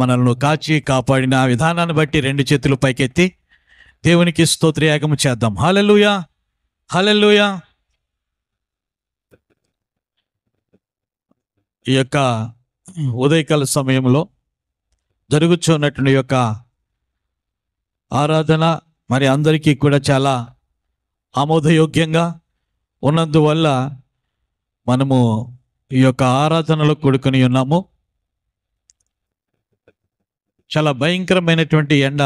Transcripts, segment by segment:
మనల్ని కాచి కాపాడిన విధానాన్ని బట్టి రెండు చేతులు పైకెత్తి దేవునికి స్తోత్రయాగము చేద్దాం. హల్లెలూయా, హల్లెలూయా. ఈ యొక్క ఉదయకాల సమయంలో జరుగుతున్నటువంటి యొక్క ఆరాధన మరి అందరికీ కూడా చాలా ఆమోదయోగ్యంగా ఉన్నందువల్ల మనము ఈ యొక్క ఆరాధనలో కూడుకొని ఉన్నాము. చాలా భయంకరమైనటువంటి ఎండ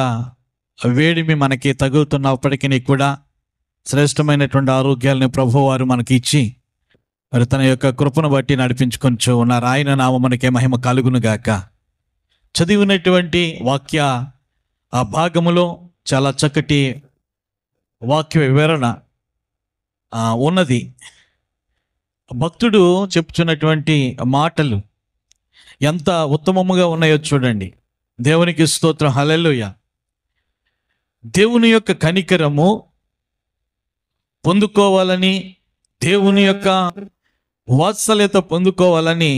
వేడిమి మనకి తగులుతున్నప్పటికీ కూడా శ్రేష్టమైనటువంటి ఆరోగ్యాలని ప్రభువారు మనకి ఇచ్చి మరి తన యొక్క కృపను బట్టి నడిపించుకొంచు ఉన్నారు. ఆయన నామం మనకే మహిమ కలుగును గాక. చదివినటువంటి వాక్య ఆ భాగములో చాలా చక్కటి వాక్య వివరణ ఉన్నది. భక్తుడు చెప్తున్నటువంటి మాటలు ఎంత ఉత్తమముగా ఉన్నాయో చూడండి. దేవునికి స్తోత్రం, హల్లెలూయా. దేవుని యొక్క కనికరము పొందుకోవాలని, దేవుని యొక్క వాత్సల్యత పొందుకోవాలని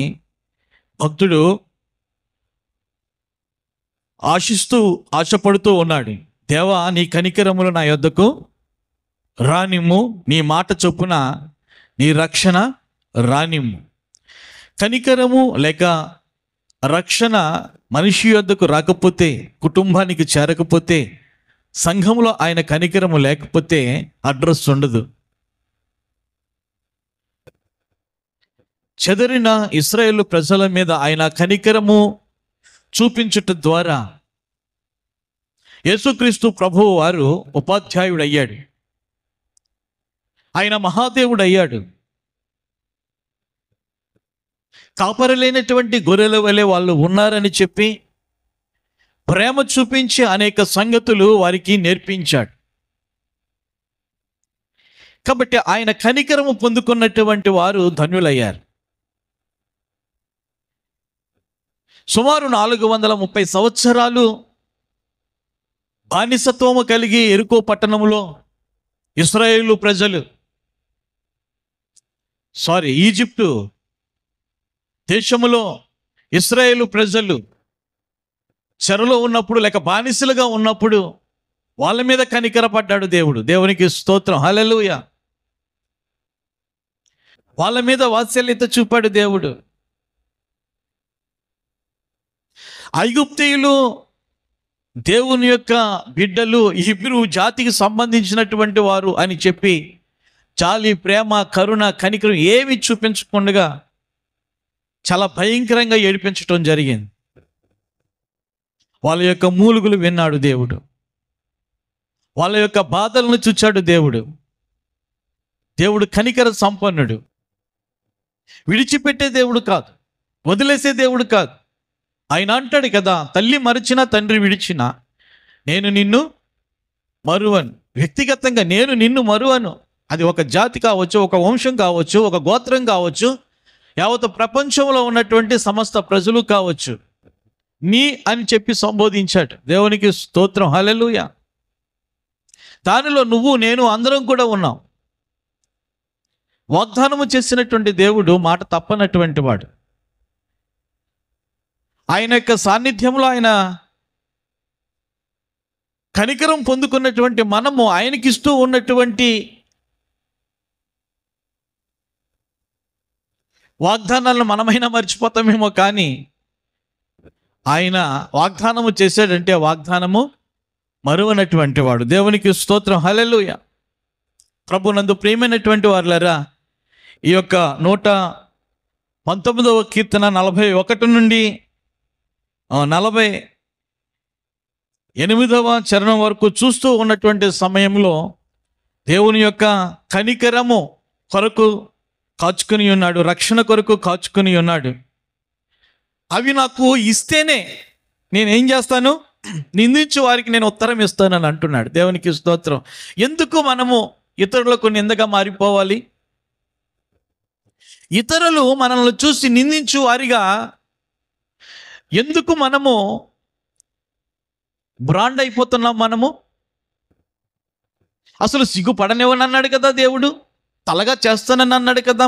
భక్తుడు ఆశపడుతూ ఉన్నాడు. దేవా, నీ కనికరములు నా యొద్దకు రానిమ్ము, నీ మాట చొప్పున నీ రక్షణ రానిమ్ము. కనికరము లేక రక్షణ మనిషి యొద్దకు రాకపోతే, కుటుంబానికి చేరకపోతే, సంఘంలో ఆయన కనికరము లేకపోతే అడ్రస్ ఉండదు. చెదరిన ఇశ్రాయేలు ప్రజల మీద ఆయన కనికరము చూపించుట ద్వారా యేసుక్రీస్తు ప్రభువు వారు ఉపాధ్యాయుడు అయ్యాడు. ఆయన మహాదేవుడు అయ్యాడు. కాపరలేనటువంటి గొర్రెల వలె వాళ్ళు ఉన్నారని చెప్పి ప్రేమ చూపించి అనేక సంగతులు వారికి నేర్పించాడు. కాబట్టి ఆయన కనికరము పొందుకున్నటువంటి వారు ధన్యులయ్యారు. సుమారు 430 సంవత్సరాలు బానిసత్వము కలిగి ఎరుకో పట్టణంలో ఇశ్రాయేలు ప్రజలు ఈజిప్టు దేశములో ఇశ్రాయేలు ప్రజలు చెరలో ఉన్నప్పుడు లేక బానిసలుగా ఉన్నప్పుడు వాళ్ళ మీద కనికరపడ్డాడు దేవుడు. దేవునికి స్తోత్రం, హల్లెలూయా. వాళ్ళ మీద వాత్సల్యత చూపాడు దేవుడు. ఐగుప్తీయులు దేవుని యొక్క బిడ్డలు, హీబ్రూ జాతికి సంబంధించినటువంటి వారు అని చెప్పి జాలి, ప్రేమ, కరుణ, కనికరం ఏమి చూపించకుండా చాలా భయంకరంగా ఏడిపించటం జరిగింది. వాళ్ళ యొక్క మూలుగులు విన్నాడు దేవుడు. వాళ్ళ యొక్క బాధలను చూచాడు దేవుడు. దేవుడు కనికర సంపన్నుడు. విడిచిపెట్టే దేవుడు కాదు, వదిలేసే దేవుడు కాదు. ఆయన అంటాడు కదా, తల్లి మరిచినా తండ్రి విడిచినా నేను నిన్ను మరువను. వ్యక్తిగతంగా నేను నిన్ను మరువను. అది ఒక జాతి కావచ్చు, ఒక వంశం కావచ్చు, ఒక గోత్రం కావచ్చు, యావత్ ప్రపంచంలో ఉన్నటువంటి సమస్త ప్రజలు కావచ్చు. నీ అని చెప్పి సంబోధించాడు. దేవునికి స్తోత్రం, హల్లెలూయా. దానిలో నువ్వు నేను అందరం కూడా ఉన్నాం. వాగ్దానము చేసినటువంటి దేవుడు మాట తప్పనటువంటి వాడు. ఆయన యొక్క సాన్నిధ్యంలో ఆయన కనికరం పొందుకున్నటువంటి మనము ఆయనకిస్తూ ఉన్నటువంటి వాగ్దానాలను మనమైనా మర్చిపోతామేమో, కానీ ఆయన వాగ్దానము చేశాడంటే వాగ్దానము మరువనటువంటి వాడు. దేవునికి స్తోత్రం, హల్లెలూయా. ప్రభునందు ప్రియమైనటువంటి వారులారా, ఈ యొక్క 119వ కీర్తన 41 నుండి 48వ చరణం వరకు చూస్తూ ఉన్నటువంటి సమయంలో దేవుని యొక్క కనికరము కొరకు కాచుకుని ఉన్నాడు, రక్షణ కొరకు కాచుకుని ఉన్నాడు. అవి నాకు ఇస్తేనే నేనేం చేస్తాను, నిందించే వారికి నేను ఉత్తరం ఇస్తానని అంటున్నాడు. దేవునికి స్తోత్రం. ఎందుకు మనము ఇతరులకు నిందగా మారిపోవాలి? ఇతరులు మనల్ని చూసి నిందించు వారిగా ఎందుకు మనము బ్రాండ్ అయిపోతున్నాం? మనము అసలు సిగ్గుపడనివ్వని అన్నాడు కదా దేవుడు, తలగా చేస్తానని అన్నాడు కదా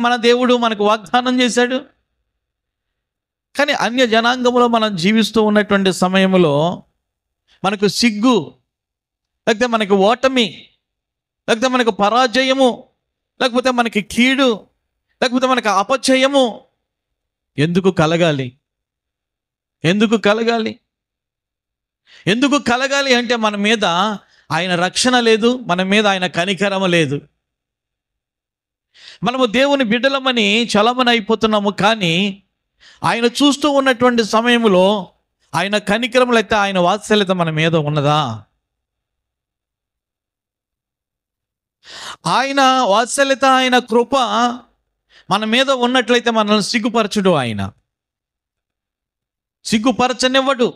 మన దేవుడు, మనకు వాగ్దానం చేశాడు. కానీ అన్య జనాంగంలో మనం జీవిస్తూ ఉన్నటువంటి సమయంలో మనకు సిగ్గు, లేకపోతే మనకు ఓటమి, లేకపోతే మనకు పరాజయము, లేకపోతే మనకి కీడు, లేకపోతే మనకు అపజయము ఎందుకు కలగాలి? ఎందుకు కలగాలి? ఎందుకు కలగాలి అంటే మన మీద ఆయన రక్షణ లేదు, మన మీద ఆయన కనికరము లేదు. మనము దేవుని బిడ్డలమని చలమని అయిపోతున్నాము, కానీ ఆయన చూస్తూ ఉన్నటువంటి సమయంలో ఆయన కనికరములైతే, ఆయన వాత్సల్యత మన మీద ఉన్నదా? ఆయన వాత్సల్యత, ఆయన కృప మన మీద ఉన్నట్లయితే మనల్ని సిగ్గుపరచుడు. ఆయన సిగ్గుపరచనివ్వడు.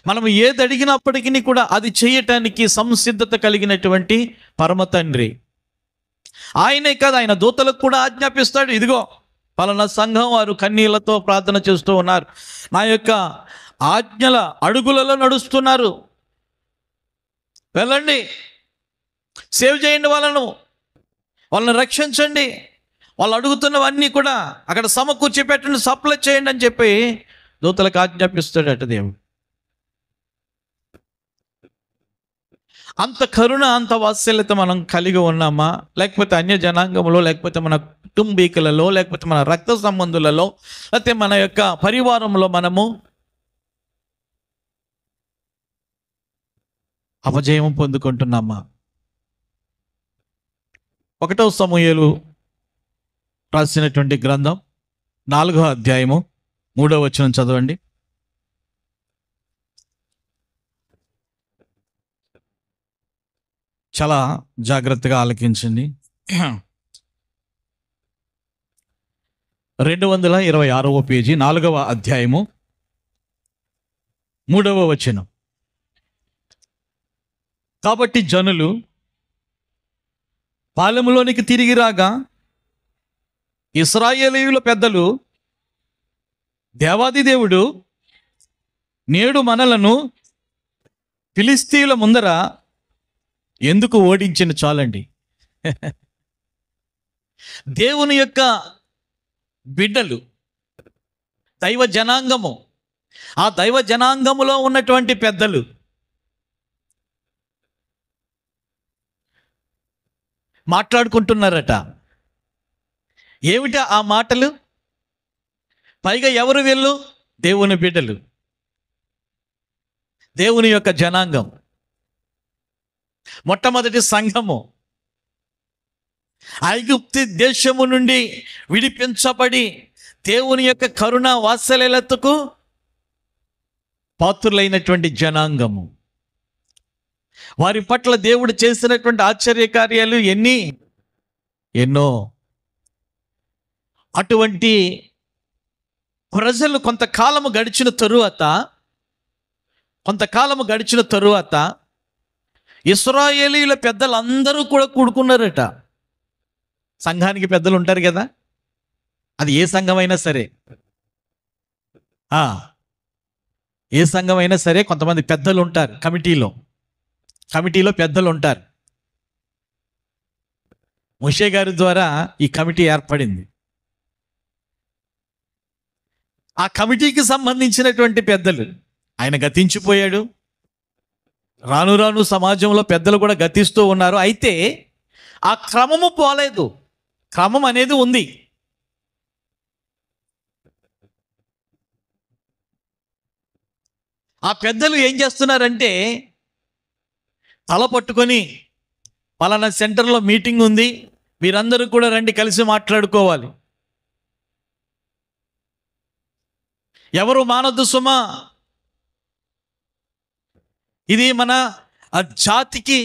మనం ఏది అడిగినప్పటికీ కూడా అది చేయటానికి సంసిద్ధత కలిగినటువంటి పరమ తండ్రి. ఆయనే కాదు, ఆయన దూతలకు కూడా ఆజ్ఞాపిస్తాడు. ఇదిగో పలానా సంఘం వారు కన్నీళ్లతో ప్రార్థన చేస్తూ ఉన్నారు, నా యొక్క ఆజ్ఞల అడుగులలో నడుస్తున్నారు, వెళ్ళండి, సేవ్ చేయండి, వాళ్ళని రక్షించండి, వాళ్ళు అడుగుతున్నవన్నీ కూడా అక్కడ సమకూర్చి పెట్టండి, సప్లై చేయండి అని చెప్పి దూతలకు ఆజ్ఞాపిస్తాడట దేవుడు. అంత కరుణ, అంత వాత్సల్యత మనం కలిగి ఉన్నామా? లేకపోతే అన్య జనాంగంలో, లేకపోతే మన కుటుంబీకులలో, లేకపోతే మన రక్త సంబంధులలో, లేకపోతే మన యొక్క పరివారంలో మనము అపజయం పొందుకుంటున్నామా? 1 సమూయేలు రాసినటువంటి గ్రంథం 4వ అధ్యాయము 3వ వచనం చదవండి. చాలా జాగ్రత్తగా ఆలకించండి. 226వ పేజీ, 4వ అధ్యాయము 3వ వచనం. కాబట్టి జనులు పాలెములోనికి తిరిగి రాగా ఇశ్రాయేలీయుల పెద్దలు, దేవాది దేవుడు నేడు మనలను ఫిలిష్తీయుల ముందర ఎందుకు ఓడించిన చాలండి. దేవుని యొక్క బిడ్డలు, దైవ జనాంగము, ఆ దైవ జనాంగములో ఉన్నటువంటి పెద్దలు మాట్లాడుకుంటున్నారట. ఏమిటా ఆ మాటలు? పైగా ఎవరు వీళ్ళు? దేవుని బిడ్డలు, దేవుని యొక్క జనాంగం, మొట్టమొదటి సంఘము, ఐగుప్తు దేశము నుండి విడిపించబడి దేవుని యొక్క కరుణ వాత్సల్యతకు పాత్రులైనటువంటి జనాంగము. వారి పట్ల దేవుడు చేసినటువంటి ఆశ్చర్యకార్యాలు ఎన్నో. అటువంటి ప్రజలు కొంతకాలము గడిచిన తరువాత ఇశ్రాయేలీయుల పెద్దలందరూ కూడా కూడుకున్నారట. సంఘానికి పెద్దలు ఉంటారు కదా, అది ఏ సంఘమైనా సరే, ఏ సంఘమైనా సరే కొంతమంది పెద్దలు ఉంటారు. కమిటీలో పెద్దలు ఉంటారు. మోషే గారి ద్వారా ఈ కమిటీ ఏర్పడింది. ఆ కమిటీకి సంబంధించినటువంటి పెద్దలు, ఆయన గతించిపోయాడు. రాను రాను సమాజంలో పెద్దలు కూడా గతిస్తూ ఉన్నారు. అయితే ఆ క్రమము పోలేదు, క్రమం అనేది ఉంది. ఆ పెద్దలు ఏం చేస్తున్నారంటే, తల పట్టుకొని పలానా సెంటర్లో మీటింగ్ ఉంది, మీరందరూ కూడా రండి, కలిసి మాట్లాడుకోవాలి, ఎవరు మానొద్దు సుమా, ఇది మన జాతికి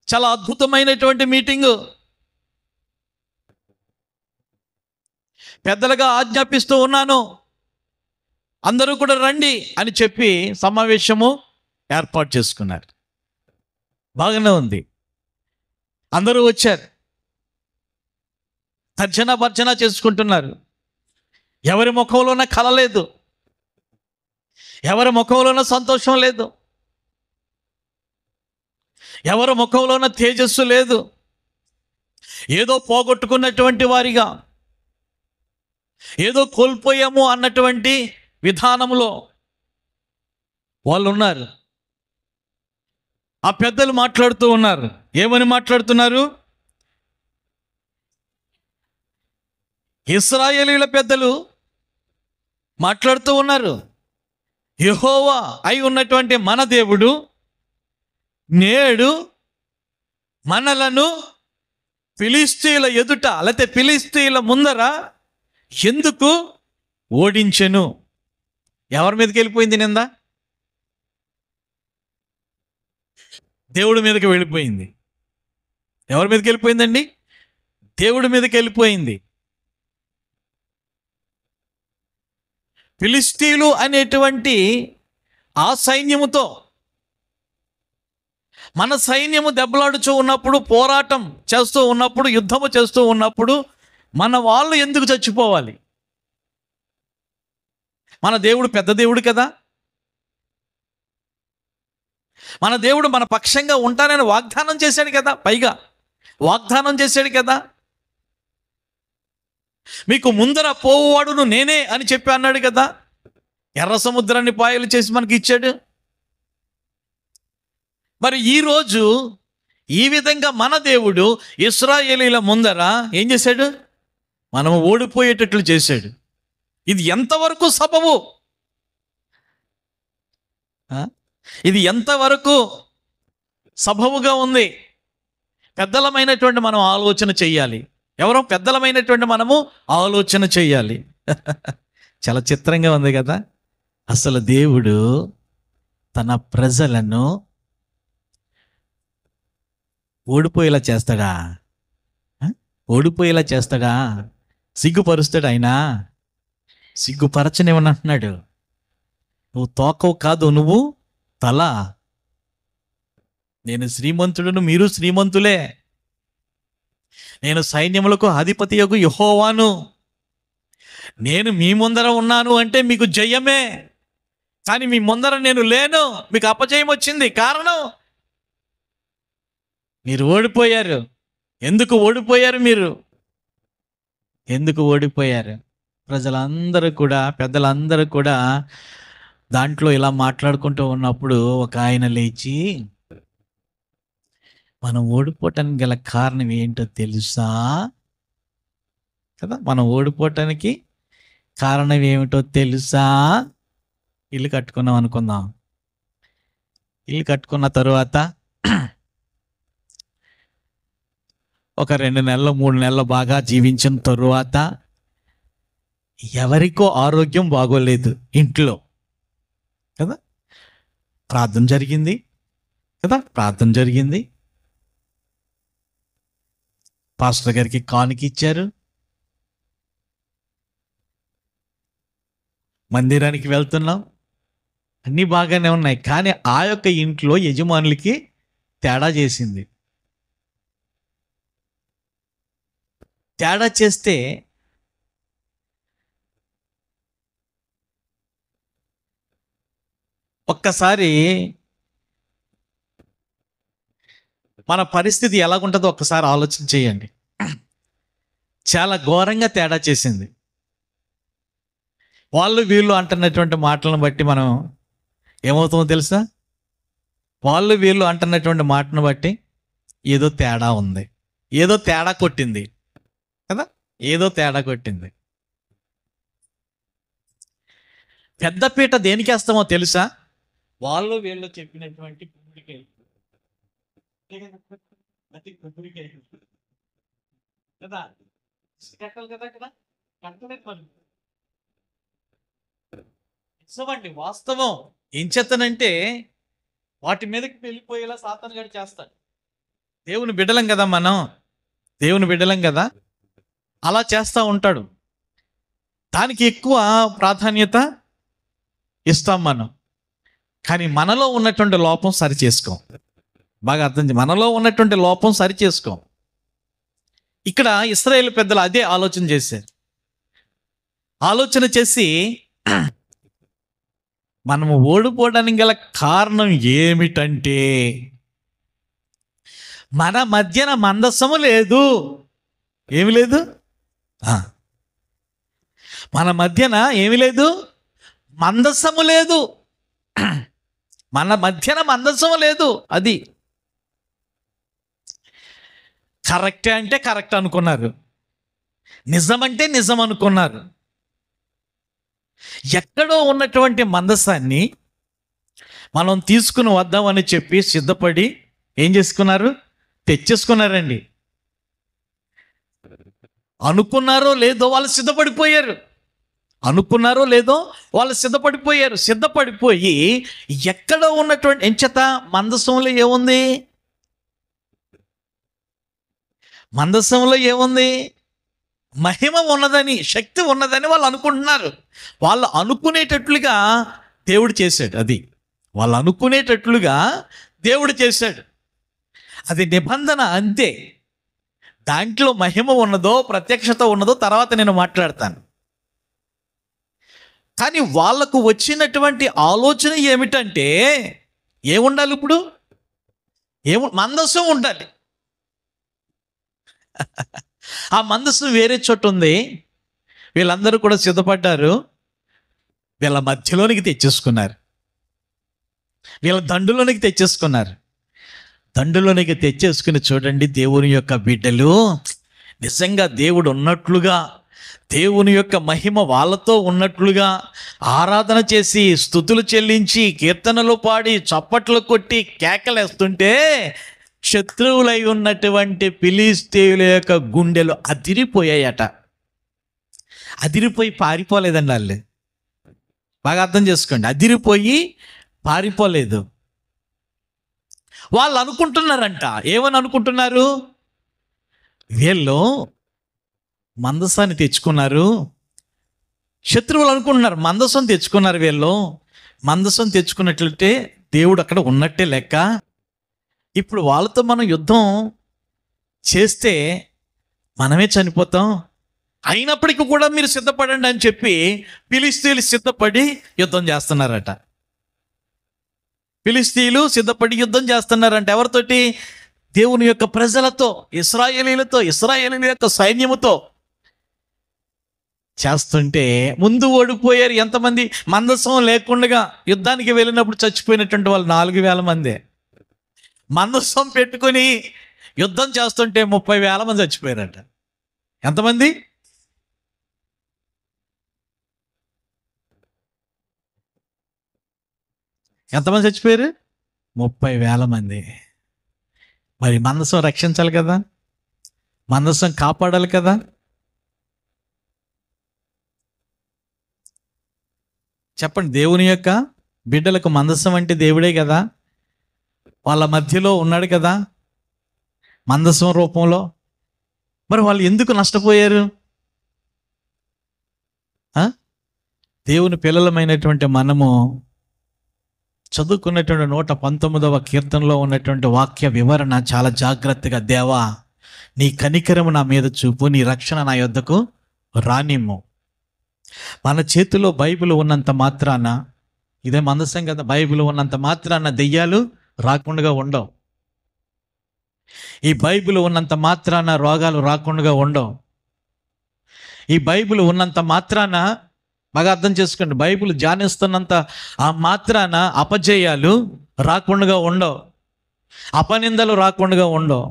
చాలా అద్భుతమైనటువంటి మీటింగు, పెద్దలుగా ఆజ్ఞాపిస్తూ ఉన్నాను, అందరూ కూడా రండి అని చెప్పి సమావేశము ఏర్పాటు చేసుకున్నారు. బాగానే ఉంది, అందరూ వచ్చారు, తర్జన భర్జన చేసుకుంటున్నారు. ఎవరి ముఖంలోన కల లేదు, ఎవరి ముఖంలోన సంతోషం లేదు, ఎవరి ముఖంలోన తేజస్సు లేదు. ఏదో పోగొట్టుకున్నటువంటి వారిగా, ఏదో కోల్పోయాము అన్నటువంటి విధానంలో వాళ్ళు ఉన్నారు. ఆ పెద్దలు మాట్లాడుతూ ఉన్నారు. ఏమని మాట్లాడుతున్నారు? ఇశ్రాయేలీయుల పెద్దలు మాట్లాడుతూ ఉన్నారు, యెహోవా అయి ఉన్నటువంటి మన దేవుడు నేడు మనలను ఫిలిష్తీయుల ఎదుట, లేకపోతే ఫిలిష్తీయుల ముందర ఎందుకు ఓడించెను? ఎవరి మీదకి వెళ్ళిపోయింది నింద? దేవుడి మీదకి వెళ్ళిపోయింది. ఎవరి మీదకి వెళ్ళిపోయిందండి? దేవుడి మీదకి వెళ్ళిపోయింది. ఫిలిష్తీయులు అనేటువంటి ఆ సైన్యముతో మన సైన్యము దెబ్బలాడుచూ ఉన్నప్పుడు, పోరాటం చేస్తూ ఉన్నప్పుడు, యుద్ధము చేస్తూ ఉన్నప్పుడు మన వాళ్ళు ఎందుకు చచ్చిపోవాలి? మన దేవుడు పెద్ద దేవుడు కదా. మన దేవుడు మన పక్షంగా ఉంటానని వాగ్దానం చేశాడు కదా. పైగా వాగ్దానం చేశాడు కదా, మీకు ముందర పోవువాడును నేనే అని చెప్పి అన్నాడు కదా. ఎర్ర సముద్రాన్ని పాయలు చేసి మనకి ఇచ్చాడు. మరి ఈరోజు ఈ విధంగా మన దేవుడు ఇశ్రాయేలీల ముందర ఏం చేశాడు? మనం ఓడిపోయేటట్లు చేశాడు. ఇది ఎంతవరకు సబబు? ఇది ఎంతవరకు సబబుగా ఉంది? పెద్దలమైనటువంటి మనం ఆలోచన చెయ్యాలి. ఎవరో పెద్దలమైనటువంటి మనము ఆలోచన చెయ్యాలి. చాలా చిత్రంగా ఉంది కదా. అసలు దేవుడు తన ప్రజలను ఓడిపోయేలా చేస్తాడా? ఓడిపోయేలా చేస్తాడా? సిగ్గుపరుస్తాడు ఆయన? సిగ్గుపరచనివని అంటున్నాడు. నువ్వు తోకవు కాదు, నువ్వు తల. నేను శ్రీమంతుడును, మీరు శ్రీమంతులే. నేను సైన్యములకు అధిపతియగు యెహోవాను. నేను మీ ముందర ఉన్నాను అంటే మీకు జయమే. కానీ మీ ముందర నేను లేను, మీకు అపజయం వచ్చింది. కారణం మీరు ఓడిపోయారు. ఎందుకు ఓడిపోయారు? మీరు ఎందుకు ఓడిపోయారు? ప్రజలందరూ కూడా, పెద్దలందరూ కూడా దాంట్లో ఇలా మాట్లాడుకుంటూ ఉన్నప్పుడు ఒక ఆయన లేచి, మనం ఓడిపోవటానికి గల కారణం ఏంటో తెలుసా కదా. మనం ఓడిపోవటానికి కారణం ఏమిటో తెలుసా? ఇల్లు కట్టుకున్నాం అనుకుందాం. ఇల్లు కట్టుకున్న తరువాత ఒక 2 నెలలు 3 నెలలు బాగా జీవించిన తరువాత ఎవరికో ఆరోగ్యం బాగోలేదు ఇంట్లో కదా. ప్రార్థన జరిగింది కదా. ప్రార్థన జరిగింది. పాస్టర్ గారికి కానుక ఇచ్చారు. మందిరానికి వెళ్తున్నాం. అన్నీ బాగానే ఉన్నాయి. కానీ ఆ యొక్క ఇంట్లో యజమానులకి తేడా చేసింది. తేడా చేస్తే ఒక్కసారి మన పరిస్థితి ఎలాగుంటుందో ఒక్కసారి ఆలోచన చేయండి. చాలా ఘోరంగా తేడా చేసింది. వాళ్ళు వీళ్ళు అంటున్నటువంటి మాటలను బట్టి మనం ఏమవుతుందో తెలుసా? వాళ్ళు వీళ్ళు అంటున్నటువంటి మాటను బట్టి ఏదో తేడా ఉంది, ఏదో తేడా కొట్టింది కదా. ఏదో తేడా కొట్టింది. పెద్దపీట దేనికి వేస్తామో తెలుసా? వాళ్ళు వీళ్ళు చెప్పినటువంటి కొబ్బరికాయలు కదా. కట్టాలి కదా. అక్కడ కట్టలేదు మనం. నిజమండి, వాస్తవం. ఏం చేస్తానంటే వాటి మీదకి వెళ్ళిపోయేలా సాతాను గాడు చేస్తాడు. దేవుని బిడ్డలం కదా మనం, దేవుని బిడ్డలం కదా. అలా చేస్తూ ఉంటాడు. దానికి ఎక్కువ ప్రాధాన్యత ఇస్తాం మనం. కానీ మనలో ఉన్నటువంటి లోపం సరి చేసుకోం. బాగా అర్థం చేయండి, మనలో ఉన్నటువంటి లోపం సరి చేసుకోం. ఇక్కడ ఇశ్రాయేలు పెద్దలు అదే ఆలోచన చేశారు. ఆలోచన చేసి మనము ఓడిపోవడానికి గల కారణం ఏమిటంటే మన మధ్యన మందస్సము లేదు. ఏమి లేదు? ఆ, మన మధ్యన ఏమి లేదు? మందస్సము లేదు. మన మధ్యన మందస్సము లేదు. అది కరెక్టే అంటే కరెక్ట్ అనుకున్నారు, నిజమంటే నిజం అనుకున్నారు. ఎక్కడో ఉన్నటువంటి మందస్సాన్ని మనం తీసుకుని వద్దామని చెప్పి సిద్ధపడి ఏం చేసుకున్నారు? తెచ్చేసుకున్నారండి. అనుకున్నారో లేదో వాళ్ళు సిద్ధపడిపోయారు. అనుకున్నారో లేదో వాళ్ళు సిద్ధపడిపోయారు. సిద్ధపడిపోయి ఎక్కడో ఉన్నటువంటి ఎంచేత మందసంలో ఏముంది? మందసంలో ఏముంది? మహిమ ఉన్నదని, శక్తి ఉన్నదని వాళ్ళు అనుకుంటున్నారు. వాళ్ళు అనుకునేటట్లుగా దేవుడు చేశాడు. అది వాళ్ళు అనుకునేటట్లుగా దేవుడు చేశాడు. అది నిబంధన అంతే. దాంట్లో మహిమ ఉన్నదో ప్రత్యక్షత ఉన్నదో తర్వాత నేను మాట్లాడతాను. కానీ వాళ్ళకు వచ్చినటువంటి ఆలోచన ఏమిటంటే, ఏముండాలి ఇప్పుడు? మందస్సం ఉండాలి. ఆ మందస్సు వేరే చోటు ఉంది. వీళ్ళందరూ కూడా సిద్ధపడ్డారు. వీళ్ళ మధ్యలోనికి తెచ్చేసుకున్నారు. వీళ్ళ దండులోనికి తెచ్చేసుకున్నారు. దండులోనికి తెచ్చేసుకుని చూడండి, దేవుని యొక్క బిడ్డలు నిజంగా దేవుడు ఉన్నట్లుగా, దేవుని యొక్క మహిమ వాళ్ళతో ఉన్నట్లుగా ఆరాధన చేసి స్తుతులు చెల్లించి కీర్తనలు పాడి చప్పట్లు కొట్టి కేకలేస్తుంటే శత్రువులై ఉన్నటువంటి ఫిలిష్తీయుల యొక్క గుండెలు అదిరిపోయాయట. అదిరిపోయి పారిపోలేదండి వాళ్ళు. బాగా అర్థం చేసుకోండి, అదిరిపోయి పారిపోలేదు. వాళ్ళు అనుకుంటున్నారంట. ఏమని అనుకుంటున్నారు? వీళ్ళు మందసాన్ని తెచ్చుకున్నారు. శత్రువులు అనుకుంటున్నారు మందసం తెచ్చుకున్నారు. వీళ్ళు మందసం తెచ్చుకున్నట్లయితే దేవుడు అక్కడ ఉన్నట్టే లెక్క. ఇప్పుడు వాళ్ళతో మనం యుద్ధం చేస్తే మనమే చనిపోతాం. అయినప్పటికీ కూడా మీరు సిద్ధపడండి అని చెప్పి ఫిలిష్తీయులు సిద్ధపడి యుద్ధం చేస్తున్నారట. ఫిలిష్తీయులు సిద్ధపడి యుద్ధం చేస్తున్నారంట. ఎవరితోటి? దేవుని యొక్క ప్రజలతో, ఇశ్రాయేలీలతో, ఇశ్రాయేలీల యొక్క సైన్యముతో చేస్తుంటే ముందు ఓడిపోయారు. ఎంతమంది? మందసం లేకుండా యుద్ధానికి వెళ్ళినప్పుడు చచ్చిపోయినటువంటి వాళ్ళు 4,000 మంది. మందసం పెట్టుకుని యుద్ధం చేస్తుంటే 30,000 మంది చచ్చిపోయారట. ఎంతమంది? ఎంతమంది చచ్చిపోయారు? 30,000 మంది. మరి మందసం రక్షించాలి కదా, మందసం కాపాడాలి కదా. చెప్పండి, దేవుని యొక్క బిడ్డలకు మందసం అంటే దేవుడే కదా. వాళ్ళ మధ్యలో ఉన్నాడు కదా మందసం రూపంలో. మరి వాళ్ళు ఎందుకు నష్టపోయారు? దేవుని పిల్లలమైనటువంటి మనము చదువుకున్నటువంటి 119వ కీర్తనలో ఉన్నటువంటి వాక్య వివరణ చాలా జాగ్రత్తగా, దేవా నీ కనికరము నా మీద చూపు, నీ రక్షణ నా యొద్దకు రానిమ్ము. మన చేతిలో బైబిల్ ఉన్నంత మాత్రాన, ఇదే మందసం కదా, బైబిల్ ఉన్నంత మాత్రాన దెయ్యాలు రాకుండా ఉండవు. ఈ బైబిల్ ఉన్నంత మాత్రాన రోగాలు రాకుండా ఉండవు. ఈ బైబిల్ ఉన్నంత మాత్రాన, బాగా అర్థం చేసుకోండి, బైబిల్ ధ్యానిస్తున్నంత ఆ మాత్రాన అపజయాలు రాకుండా ఉండవు, అపనిందలు రాకుండా ఉండవు.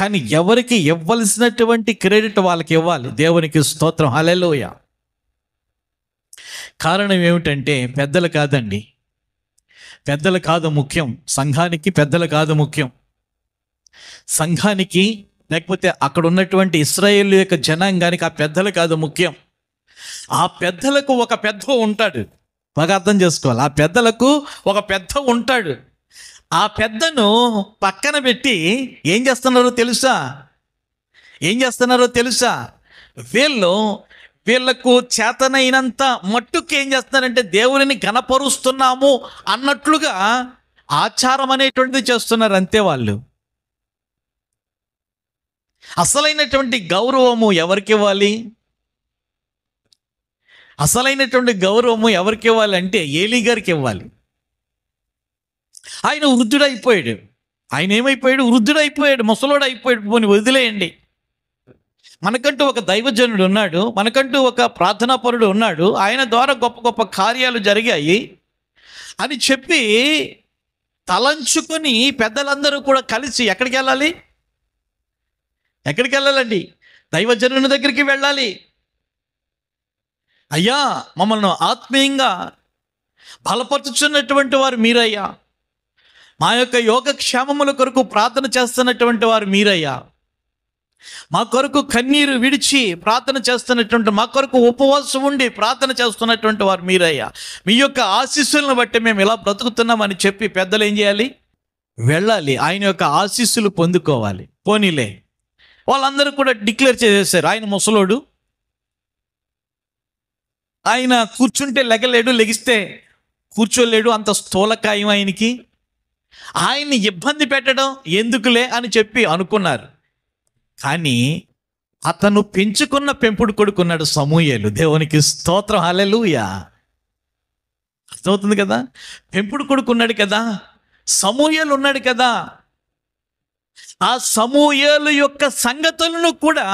కానీ ఎవరికి ఇవ్వాల్సినటువంటి క్రెడిట్ వాళ్ళకి ఇవ్వాలి. దేవునికి స్తోత్రం, హల్లెలూయా. కారణం ఏమిటంటే పెద్దలు కాదండి, పెద్దలు కాదు ముఖ్యం. సంఘానికి పెద్దలు కాదు ముఖ్యం. సంఘానికి లేకపోతే అక్కడ ఉన్నటువంటి ఇశ్రాయేలు యొక్క జనాంగానికి ఆ పెద్దలు కాదు ముఖ్యం. ఆ పెద్దలకు ఒక పెద్ద ఉంటాడు. బాగా అర్థం చేసుకోవాలి, ఆ పెద్దలకు ఒక పెద్ద ఉంటాడు. ఆ పెద్దను పక్కన పెట్టి ఏం చేస్తున్నారో తెలుసా? ఏం చేస్తున్నారో తెలుసా? వీళ్ళకు చేతనైనంత మట్టుకు ఏం చేస్తున్నారంటే దేవుని ఘనపరుస్తున్నాము అన్నట్లుగా ఆచారం అనేటువంటిది చేస్తున్నారు అంతే. వాళ్ళు అసలైనటువంటి గౌరవము ఎవరికి ఇవ్వాలి? అసలైనటువంటి గౌరవము ఎవరికి ఇవ్వాలి అంటే ఏలీ గారికి ఇవ్వాలి. ఆయన వృద్ధుడైపోయాడు. ఆయన ఏమైపోయాడు? వృద్ధుడు అయిపోయాడు, ముసలోడు అయిపోయాడు. పోనీ వదిలేయండి. మనకంటూ ఒక దైవజనుడు ఉన్నాడు, మనకంటూ ఒక ప్రార్థనాపరుడు ఉన్నాడు, ఆయన ద్వారా గొప్ప గొప్ప కార్యాలు జరిగాయి అని చెప్పి తలంచుకొని పెద్దలందరూ కూడా కలిసి ఎక్కడికి వెళ్ళాలి? ఎక్కడికి వెళ్ళాలండి? దైవజనుని దగ్గరికి వెళ్ళాలి. అయ్యా, మమ్మల్ని ఆత్మీయంగా బలపరుచున్నటువంటి వారు మీరయ్యా, మా యొక్క యోగక్షేమముల కొరకు ప్రార్థన చేస్తున్నటువంటి వారు మీరయ్యా, మా కొరకు కన్నీరు విడిచి ప్రార్థన చేస్తున్నటువంటి, మా కొరకు ఉపవాసం ఉండి ప్రార్థన చేస్తున్నటువంటి వారు మీరయ్యా, మీ యొక్క ఆశీస్సులను బట్టి మేము ఇలా బ్రతుకుతున్నామని చెప్పి పెద్దలు ఏం చేయాలి? వెళ్ళాలి, ఆయన యొక్క ఆశీస్సులు పొందుకోవాలి. పోనీలే, వాళ్ళందరూ కూడా డిక్లేర్ చేసేసారు, ఆయన ముసలోడు, ఆయన కూర్చుంటే లెగలేడు, లెగిస్తే కూర్చోలేడు, అంత స్థూలకాయం ఆయనకి, ఆయన్ని ఇబ్బంది పెట్టడం ఎందుకులే అని చెప్పి అనుకున్నారు. కానీ అతను పెంచుకున్న పెంపుడు కొడుకున్నాడు సమూయేలు. దేవునికి స్తోత్రం, హల్లెలూయా. అర్థమవుతుంది కదా? పెంపుడు కొడుకున్నాడు కదా, సమూయేలు ఉన్నాడు కదా. ఆ సమూయేలు యొక్క సంగతులను కూడా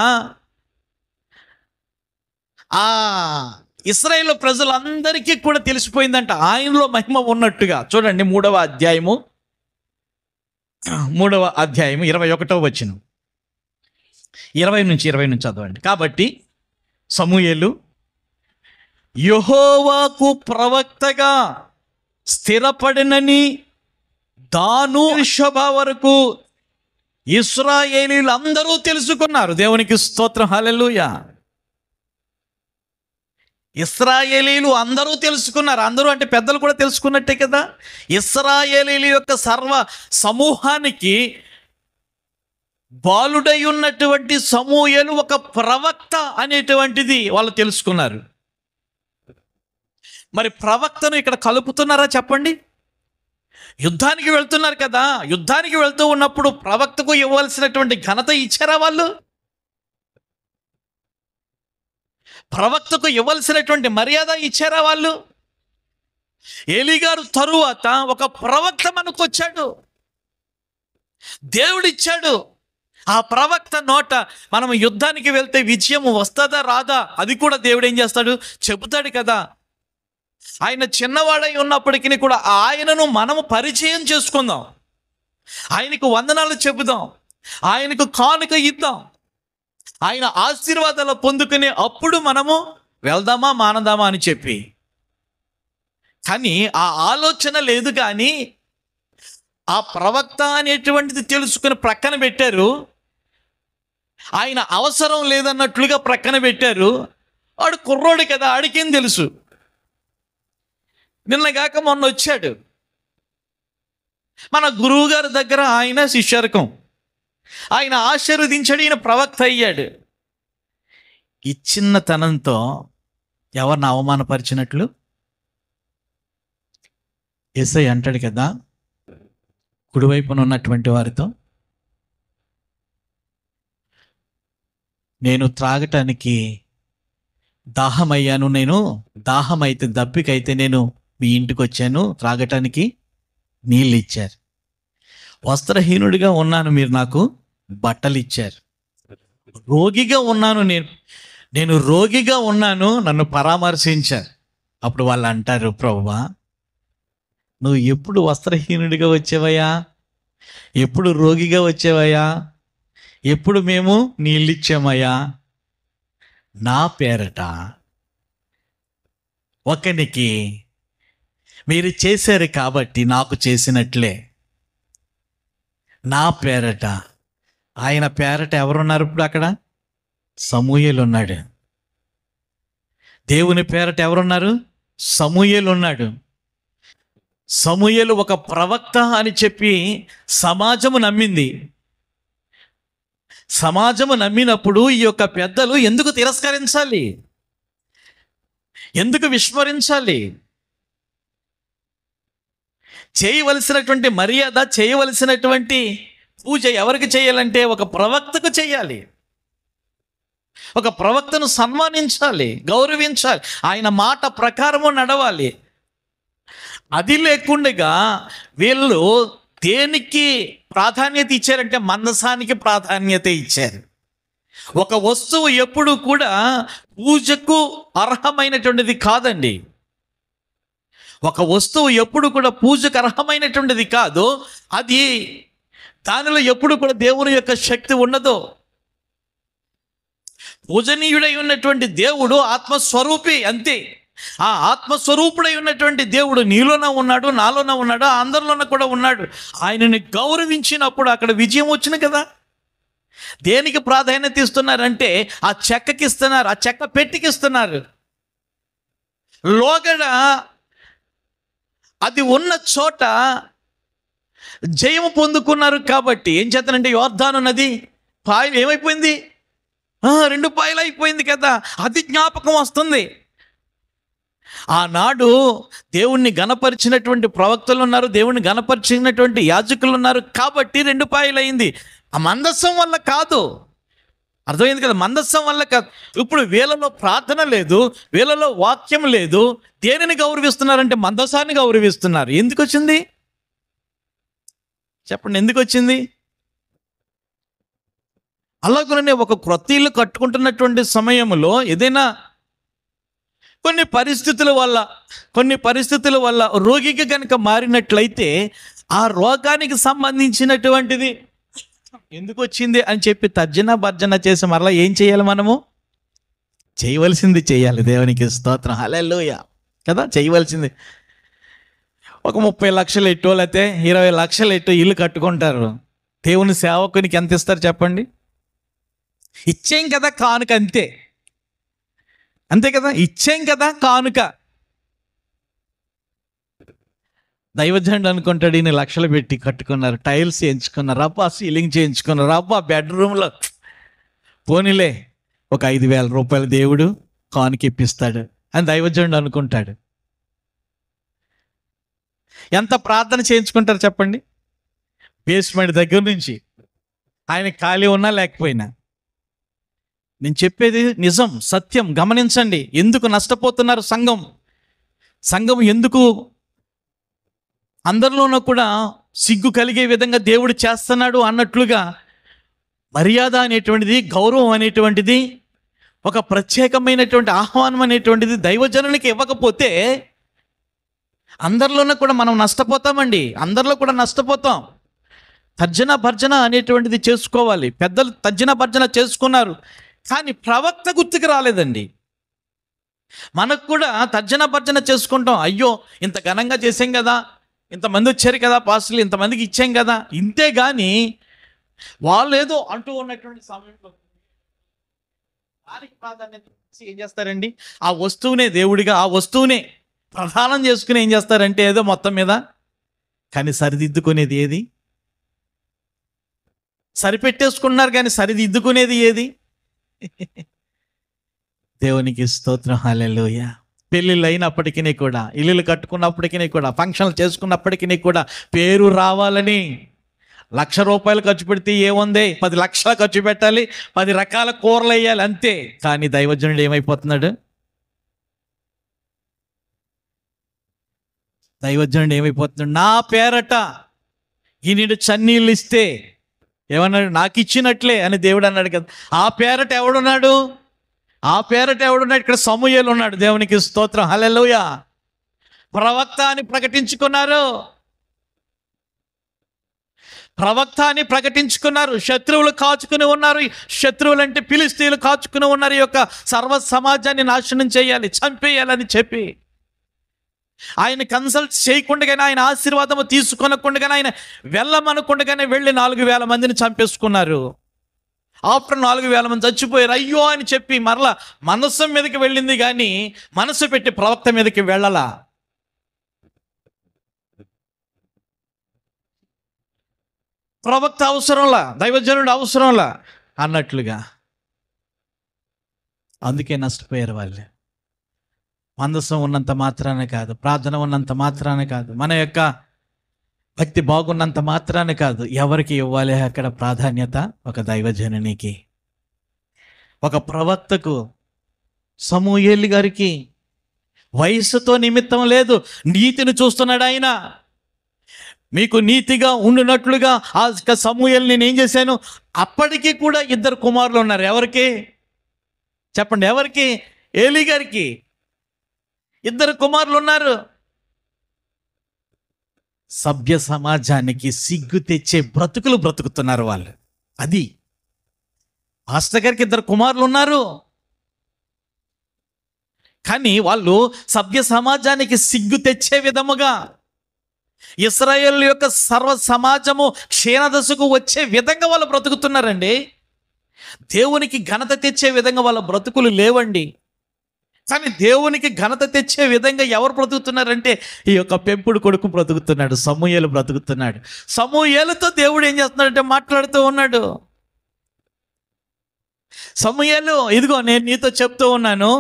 ఆ ఇశ్రాయేలు ప్రజలందరికీ కూడా తెలిసిపోయిందంట, ఆయనలో మహిమ ఉన్నట్టుగా. చూడండి, 3వ అధ్యాయము 21వ వచనం, 20 నుంచి చదవండి. కాబట్టి సమూయేలు యెహోవాకు ప్రవక్తగా స్థిరపడినని దాను బెర్షెబ వరకు ఇశ్రాయేలీలు అందరూ తెలుసుకున్నారు. దేవునికి స్తోత్రం, హల్లెలూయా. ఇశ్రాయేలీలు అందరూ తెలుసుకున్నారు. అందరూ అంటే పెద్దలు కూడా తెలుసుకున్నట్టే కదా. ఇశ్రాయేలీల యొక్క సర్వ సమూహానికి బాలుడై ఉన్నటువంటి సమూయేలు ఒక ప్రవక్త అనేటువంటిది వాళ్ళు తెలుసుకున్నారు. మరి ప్రవక్తను ఇక్కడ కలుపుతున్నారా చెప్పండి? యుద్ధానికి వెళ్తున్నారు కదా, యుద్ధానికి వెళ్తూ ఉన్నప్పుడు ప్రవక్తకు ఇవ్వాల్సినటువంటి ఘనత ఇచ్చారా వాళ్ళు? ప్రవక్తకు ఇవ్వాల్సినటువంటి మర్యాద ఇచ్చారా వాళ్ళు? ఏలీగారు తరువాత ఒక ప్రవక్త మనకు వచ్చాడు, దేవుడిచ్చాడు. ఆ ప్రవక్త నోట మనం యుద్ధానికి వెళ్తే విజయం వస్తుందా రాదా అది కూడా దేవుడు ఏం చేస్తాడు? చెబుతాడు కదా. ఆయన చిన్నవాడై ఉన్నప్పటికీ కూడా ఆయనను మనము పరిచయం చేసుకుందాం, ఆయనకు వందనాలు చెబుదాం, ఆయనకు కానుక ఇద్దాం, ఆయన ఆశీర్వాదాలు పొందుకునే అప్పుడు మనము వెళ్దామా మానదామా అని చెప్పి. కానీ ఆ ఆలోచన లేదు. కానీ ఆ ప్రవక్త అనేటువంటిది తెలుసుకుని ప్రక్కన పెట్టారు, ఆయన అవసరం లేదన్నట్లుగా ప్రక్కన పెట్టారు. వాడు కుర్రోడు కదా, ఆడికేం తెలుసు? నిన్నగాక మొన్న వచ్చాడు మన గురువు గారి దగ్గర, ఆయన శిష్యరకం, ఆయన ఆశీర్వదించాడు, ఈయన ప్రవక్త అయ్యాడు. ఈ చిన్నతనంతో ఎవరిని అవమానపరిచినట్లు? యేసయ్య అంటాడు కదా కుడివైపున ఉన్నటువంటి వారితో, నేను త్రాగటానికి దాహమయ్యాను, నేను దాహమైతే దప్పికైతే నేను మీ ఇంటికి వచ్చాను, త్రాగటానికి నీళ్ళు ఇచ్చారు. వస్త్రహీనుడిగా ఉన్నాను, మీరు నాకు బట్టలు ఇచ్చారు. రోగిగా ఉన్నాను, నేను రోగిగా ఉన్నాను, నన్ను పరామర్శించారు. అప్పుడు వాళ్ళు అంటారు, ప్రభువా నువ్వు ఎప్పుడు వస్త్రహీనుడిగా వచ్చేవయ్యా, ఎప్పుడు రోగిగా వచ్చేవయ్యా, ఎప్పుడు మేము నీళ్ళు ఇచ్చామయ్యా? నా పేరట ఒకనికి మీరు చేశారు కాబట్టి నాకు చేసినట్లే నా పేరట. ఆయన పేరట ఎవరున్నారు ఇప్పుడు అక్కడ? సమూయేలు ఉన్నాడు. దేవుని పేరట ఎవరున్నారు? సమూయేలు ఉన్నాడు. సమూయేలు ఒక ప్రవక్త అని చెప్పి సమాజము నమ్మింది. సమాజము నమ్మినప్పుడు ఈ యొక్క పెద్దలు ఎందుకు తిరస్కరించాలి? ఎందుకు విస్మరించాలి? చేయవలసినటువంటి మర్యాద, చేయవలసినటువంటి పూజ ఎవరికి చేయాలంటే ఒక ప్రవక్తకు చేయాలి. ఒక ప్రవక్తను సన్మానించాలి, గౌరవించాలి, ఆయన మాట ప్రకారము నడవాలి. అది లేకుండా వీళ్ళు దేనికి ప్రాధాన్యత ఇచ్చారంటే మందసానికి ప్రాధాన్యత ఇచ్చారు. ఒక వస్తువు ఎప్పుడు కూడా పూజకు అర్హమైనటువంటిది కాదండి. ఒక వస్తువు ఎప్పుడు కూడా పూజకు అర్హమైనటువంటిది కాదు. అది దానిలో ఎప్పుడు కూడా దేవుని యొక్క శక్తి ఉండదు. పూజనీయుడై ఉన్నటువంటి దేవుడు ఆత్మస్వరూపి, అంతే. ఆ ఆత్మస్వరూపుడై ఉన్నటువంటి దేవుడు నీలోన ఉన్నాడు, నాలోన ఉన్నాడు, అందరిలోన కూడా ఉన్నాడు. ఆయనని గౌరవించినప్పుడు అక్కడ విజయం వచ్చింది కదా. దేనికి ప్రాధాన్యత ఇస్తున్నారంటే ఆ చెక్కకి ఇస్తున్నారు, ఆ చెక్క పెట్టికి ఇస్తున్నారు. లోగడ అది ఉన్న చోట జయము పొందుకున్నారు. కాబట్టి ఏం చేస్తానంటే యోర్దాను నది పాయలు ఏమైపోయింది, 2 పాయలు అయిపోయింది కదా. అది జ్ఞాపకం వస్తుంది. ఆనాడు దేవుణ్ణి గణపరిచినటువంటి ప్రవక్తలు ఉన్నారు, దేవుణ్ణి గణపరిచినటువంటి యాజకులు ఉన్నారు, కాబట్టి 2 పాయలు అయింది. ఆ మందస్సం వల్ల కాదు. అర్థమైంది కదా, మందస్సం వల్ల కాదు. ఇప్పుడు వీళ్ళలో ప్రార్థన లేదు, వీళ్ళలో వాక్యం లేదు. దేనిని గౌరవిస్తున్నారంటే మందసాన్ని గౌరవిస్తున్నారు. ఎందుకు వచ్చింది చెప్పండి, ఎందుకు వచ్చింది? అలాగనే ఒక క్రొత్త ఇల్లు కట్టుకుంటున్నటువంటి సమయంలో ఏదైనా కొన్ని పరిస్థితుల వల్ల రోగికి కనుక మారినట్లయితే ఆ రోగానికి సంబంధించినటువంటిది ఎందుకు వచ్చింది అని చెప్పి తర్జన భర్జన చేసి మరలా ఏం చేయాలి? మనము చేయవలసింది చేయాలి. దేవునికి స్తోత్రం, హల్లెలూయా కదా. చేయవలసింది. ఒక 30 లక్షలు ఎట్టో లేకపోతే 20 లక్షలు ఎట్టో ఇల్లు కట్టుకుంటారు. దేవుని సేవకునికి ఎంత ఇస్తారు చెప్పండి? ఇచ్చేం కదా కానుక, అంతే కదా, ఇచ్చేం కదా కానుక. దైవజనుడు అనుకుంటాడు, ఈయన లక్షలు పెట్టి కట్టుకున్నారు, టైల్స్ చేయించుకున్నారు, అబ్బా సీలింగ్ చేయించుకున్నారు, అబ్బా బెడ్రూమ్లో పోనీలే ఒక 5,000 రూపాయలు దేవుడు కానుక ఇప్పిస్తాడు అని దైవజనుడు అనుకుంటాడు. ఎంత ప్రార్థన చేయించుకుంటారు చెప్పండి? బేస్మెంట్ దగ్గర నుంచి ఆయన ఖాళీ ఉన్నా లేకపోయినా. నేను చెప్పేది నిజం, సత్యం, గమనించండి. ఎందుకు నష్టపోతున్నారు సంఘం ఎందుకు అందరిలోనూ కూడా సిగ్గు కలిగే విధంగా దేవుడు చేస్తున్నాడు అన్నట్లుగా మర్యాద అనేటువంటిది, గౌరవం అనేటువంటిది, ఒక ప్రత్యేకమైనటువంటి ఆహ్వానం అనేటువంటిది దైవజనునికి ఇవ్వకపోతే అందరిలోనూ కూడా మనం నష్టపోతామండి. అందరిలో కూడా నష్టపోతాం. తర్జన భర్జన అనేటువంటిది చేసుకోవాలి. పెద్దలు తర్జన భర్జన చేసుకున్నారు, కానీ ప్రవక్త గుర్తుకు రాలేదండి. మనకు కూడా తర్జన భర్జన చేసుకుంటాం. అయ్యో ఇంత ఘనంగా చేసాం కదా, ఇంతమంది వచ్చారు కదా, పాస్టర్లు ఇంతమందికి ఇచ్చాం కదా, ఇంతే. కానీ వాళ్ళు ఏదో అంటూ ఉన్నటువంటి సమయంలో దానికి ప్రాధాన్యత ఏం చేస్తారండి? ఆ వస్తువునే దేవుడిగా, ఆ వస్తువునే ప్రధానం చేసుకుని ఏం చేస్తారంటే ఏదో మొత్తం మీద. కానీ సరిదిద్దుకునేది ఏది? సరిపెట్టేసుకున్నారు కానీ సరిదిద్దుకునేది ఏది? దేవునికి స్తోత్రం, హల్లెలూయా. పెళ్ళిళ్ళు అయినప్పటికీ కూడా, ఇల్లులు కట్టుకున్నప్పటికీ కూడా, ఫంక్షన్లు చేసుకున్నప్పటికీ కూడా పేరు రావాలని 1,00,000 రూపాయలు ఖర్చు పెడితే ఏముంది? 10 లక్షలు ఖర్చు పెట్టాలి, 10 రకాల కూరలు వేయాలి, అంతే. కానీ దైవజనుడు ఏమైపోతున్నాడు? నా పేరట ఈయన చన్నీళ్ళు ఇస్తే ఏమన్నాడు? నాకు ఇచ్చినట్లే అని దేవుడు అన్నాడు కదా. ఆ పేరట ఎవడున్నాడు? ఇక్కడ సమూయేలు ఉన్నాడు. దేవునికి స్తోత్రం, హల్లెలూయా. ప్రవక్త అని ప్రకటించుకున్నారు. శత్రువులు కాచుకుని ఉన్నారు. శత్రువులు అంటే ఫిలిష్తీయులు కాచుకుని ఉన్నారు. ఈ యొక్క సర్వ సమాజాన్ని నాశనం చేయాలి, చంపేయాలని చెప్పి ఆయన కన్సల్ట్ చేయకుండానే, ఆయన ఆశీర్వాదము తీసుకొనకుండానే, ఆయన వెళ్ళమనకుండానే వెళ్ళి 4,000 మందిని చంపేసుకున్నారు. ఆఫ్టర్ 4,000 మంది చచ్చిపోయారు. అయ్యో అని చెప్పి మరలా మనస్సు మీదకి వెళ్ళింది, కానీ మనసు పెట్టి ప్రవక్త మీదకి వెళ్ళలా. ప్రవక్త అవసరంలా, దైవజనుడు అవసరంలా అన్నట్లుగా. అందుకే నష్టపోయారు వాళ్ళు. మందసం ఉన్నంత మాత్రాన కాదు, ప్రార్థన ఉన్నంత మాత్రాన కాదు, మన యొక్క భక్తి బాగున్నంత మాత్రాన కాదు. ఎవరికి ఇవ్వాలి అక్కడ ప్రాధాన్యత? ఒక దైవజనునికి, ఒక ప్రవక్తకు. సమూయేలు గారికి వయస్సుతో నిమిత్తం లేదు, నీతిని చూస్తున్నాడు ఆయన. మీకు నీతిగా ఉండునట్లుగా ఆ సమూయేలు నేను ఏం చేశాను. అప్పటికి కూడా ఇద్దరు కుమారులు ఉన్నారు. ఎవరికి చెప్పండి? ఎవరికి? ఏలీ గారికి ఇద్దరు కుమారులు ఉన్నారు. సభ్య సమాజానికి సిగ్గు తెచ్చే బ్రతుకులు బ్రతుకుతున్నారు వాళ్ళు. అది పాస్టర్ గారికి ఇద్దరు కుమారులు ఉన్నారు, కానీ వాళ్ళు సభ్య సమాజానికి సిగ్గు తెచ్చే విధముగా, ఇశ్రాయేల్ యొక్క సర్వ సమాజము క్షీణదశకు వచ్చే విధంగా వాళ్ళు బ్రతుకుతున్నారండి. దేవునికి ఘనత తెచ్చే విధంగా వాళ్ళ బ్రతుకులు లేవండి. కానీ దేవునికి ఘనత తెచ్చే విధంగా ఎవరు బ్రతుకుతున్నారంటే ఈ యొక్క పెంపుడు కొడుకు బ్రతుకుతున్నాడు, సమూయేలు బ్రతుకుతున్నాడు. సమూయేలుతో దేవుడు ఏం చేస్తున్నాడంటే మాట్లాడుతూ ఉన్నాడు. సమూయేలు, ఇదిగో నేను నీతో చెప్తూ ఉన్నాను,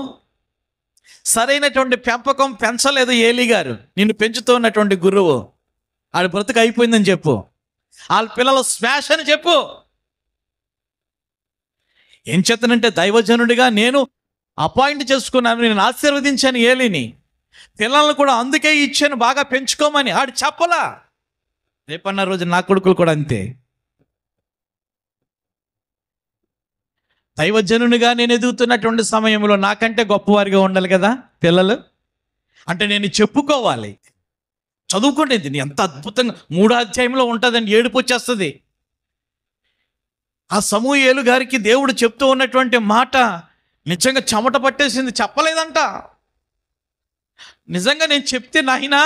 సరైనటువంటి పెంపకం పెంచలేదు ఏలీ గారు, నిన్ను పెంచుతూ ఉన్నటువంటి గురువు, ఆడి బ్రతుకు అయిపోయిందని చెప్పు, వాళ్ళ పిల్లల స్మాష్ అని చెప్పు. ఏం చేతనంటే దైవజనుడిగా నేను అపాయింట్ చేసుకున్నాను, నేను ఆశీర్వదించాను ఏలీని, పిల్లలను కూడా అందుకే ఇచ్చాను బాగా పెంచుకోమని. ఆడు చెప్పలా. రేపన్న రోజు నా కొడుకులు కూడా అంతే. దైవజనునిగా నేను ఎదుగుతున్నటువంటి సమయంలో నాకంటే గొప్పవారిగా ఉండాలి కదా పిల్లలు. అంటే నేను చెప్పుకోవాలి, చదువుకోండి ఎంత అద్భుతంగా 3వ అధ్యాయంలో ఉంటుందండి, ఏడుపు వచ్చేస్తుంది. ఆ సమూయేలు గారికి దేవుడు చెప్తూ ఉన్నటువంటి మాట నిజంగా చెమట పట్టేసింది. చెప్పలేదంట. నిజంగా నేను చెప్తే నాయనా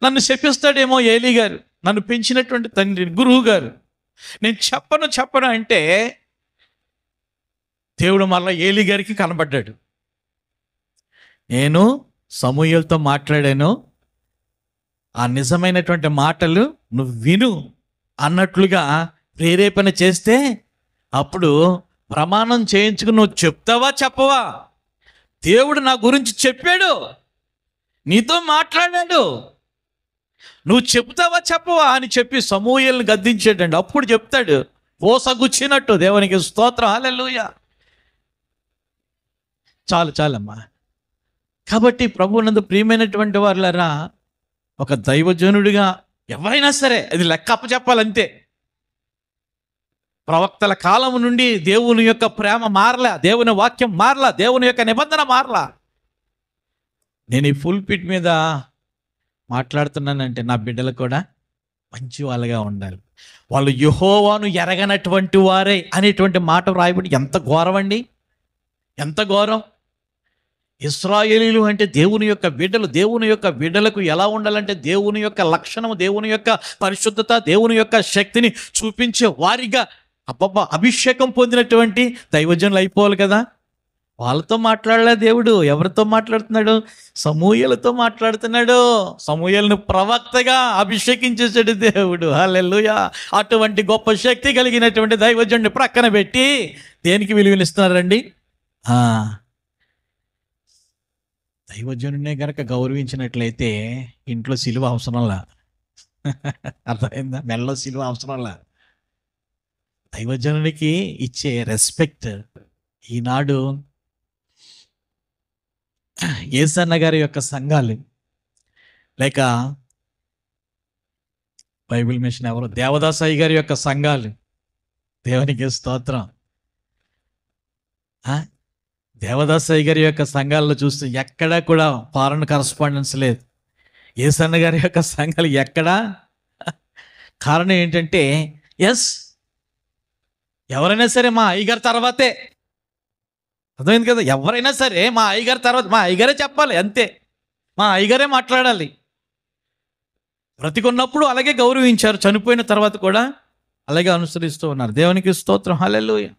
నన్ను శపిస్తాడేమో ఏలీ గారు, నన్ను పెంచినటువంటి తండ్రి గురువు గారు. నేను చెప్పను అంటే దేవుడు మళ్ళీ ఏలీ గారికి కనబడ్డాడు. నేను సమూయేలుతో మాట్లాడాను, ఆ నిజమైనటువంటి మాటలు నువ్వు విను అన్నట్లుగా ప్రేరేపణ చేస్తే అప్పుడు ప్రమాణం చేయించుకుని నువ్వు చెప్తావా చెప్పవా? దేవుడు నా గురించి చెప్పాడు, నీతో మాట్లాడాడు, నువ్వు చెప్తావా చెప్పవా అని చెప్పి సమూయేలుని గద్దించాడండి. అప్పుడు చెప్తాడు పోసగుచ్చినట్టు. దేవునికి స్తోత్రం, హల్లెలూయా. చాలమ్మా. కాబట్టి ప్రభువునందు ప్రియమైనటువంటి వారులారా, ఒక దైవజనుడిగా ఎవరైనా సరే అది లెక్క అప్పచెప్పాలంతే. ప్రవక్తల కాలం నుండి దేవుని యొక్క ప్రేమ మారలా, దేవుని వాక్యం మారలా, దేవుని యొక్క నిబంధన మారలా. నేను ఈ ఫుల్ పిట్ మీద మాట్లాడుతున్నానంటే నా బిడ్డలు కూడా మంచి వాళ్ళగా ఉండాలి. వాళ్ళు యెహోవాను ఎరగనటువంటి వారే అనేటువంటి మాట రాయబడి ఎంత ఘోరం అండి, ఎంత ఘోరం. ఇశ్రాయేలీలు అంటే దేవుని యొక్క బిడ్డలు. దేవుని యొక్క బిడ్డలకు ఎలా ఉండాలంటే దేవుని యొక్క లక్షణము, దేవుని యొక్క పరిశుద్ధత, దేవుని యొక్క శక్తిని చూపించే వారిగా అభిషేకం పొందినటువంటి దైవజనులు అయిపోవాలి కదా. వాళ్ళతో మాట్లాడలే దేవుడు. ఎవరితో మాట్లాడుతున్నాడు? సమూయేలుతో మాట్లాడుతున్నాడు. సమూయేలును ప్రవక్తగా అభిషేకించేసాడు దేవుడు. హల్లెలూయా. అటువంటి గొప్ప శక్తి కలిగినటువంటి దైవజనుడిని ప్రక్కన పెట్టి దేనికి విలువనిస్తున్నారండి? దైవజనుడినే గనక గౌరవించినట్లయితే ఇంట్లో సిలువ అవసరంలా. అర్థమైందా? మెల్లో సిలువ అవసరంలా. దైవజనుడికి ఇచ్చే రెస్పెక్ట్ ఈనాడు యేసన్న గారి యొక్క సంఘాలు, లేక బైబిల్ మిషన్ ఎవరు దేవదాసయ్య గారి యొక్క సంఘాలు, దేవునికి స్తోత్రం. దేవదాసయ్య గారి యొక్క సంఘాలను చూస్తే ఎక్కడా కూడా ఫారెన్ కరస్పాండెన్స్ లేదు. యేసన్న గారి యొక్క సంఘాలు ఎక్కడా. కారణం ఏంటంటే ఎవరైనా సరే మా అయ్యగారి తర్వాతే. అర్థమైంది కదా? ఎవరైనా సరే మా అయ్యగారి తర్వాత మా అయ్యగారే చెప్పాలి, అంతే. మా అయ్యగారే మాట్లాడాలి. బ్రతికున్నప్పుడు అలాగే గౌరవించారు, చనిపోయిన తర్వాత కూడా అలాగే అనుసరిస్తూ ఉన్నారు. దేవునికి స్తోత్రం, హల్లెలూయా.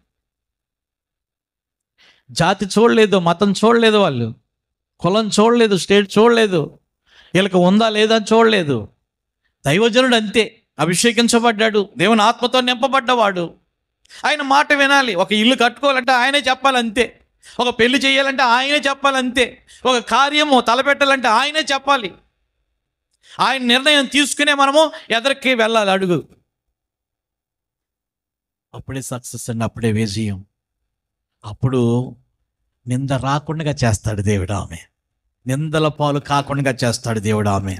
జాతి చూడలేదు, మతం చూడలేదు, వాళ్ళు కులం చూడలేదు, స్టేట్ చూడలేదు, వీళ్ళకి ఉందా లేదా చూడలేదు. దైవజనుడు అంతే, అభిషేకించబడ్డాడు, దేవుని ఆత్మతో నింపబడ్డవాడు. ఆయన మాట వినాలి. ఒక ఇల్లు కట్టుకోవాలంటే ఆయనే చెప్పాలంతే, ఒక పెళ్లి చేయాలంటే ఆయనే చెప్పాలంతే, ఒక కార్యము తలపెట్టాలంటే ఆయనే చెప్పాలి. ఆయన నిర్ణయం తీసుకునే మనము ఎదరికి వెళ్ళాలి అడుగు. అప్పుడే సక్సెస్ అండి, అప్పుడే విజయం. అప్పుడు నింద రాకుండా చేస్తాడు దేవుడు. ఆమె నిందల పాలు కాకుండా చేస్తాడు దేవుడు. ఆమె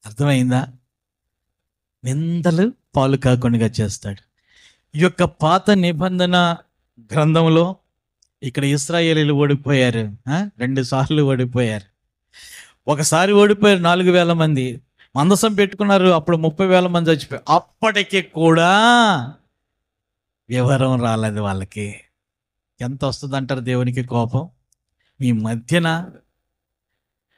అర్థమైందా? నిందలు పాలు కాకుండా చేస్తాడు. ఈ యొక్క పాత నిబంధన గ్రంథంలో ఇక్కడ ఇశ్రాయేలీలు ఓడిపోయారు. 2 సార్లు ఓడిపోయారు. ఒకసారి ఓడిపోయారు 4,000 మంది. మందసం పెట్టుకున్నారు, అప్పుడు 30,000 మంది చచ్చిపోయారు. అప్పటికి కూడా వివరం రాలేదు వాళ్ళకి. ఎంత వస్తుంది అంటారు దేవునికి కోపం? మీ మధ్యన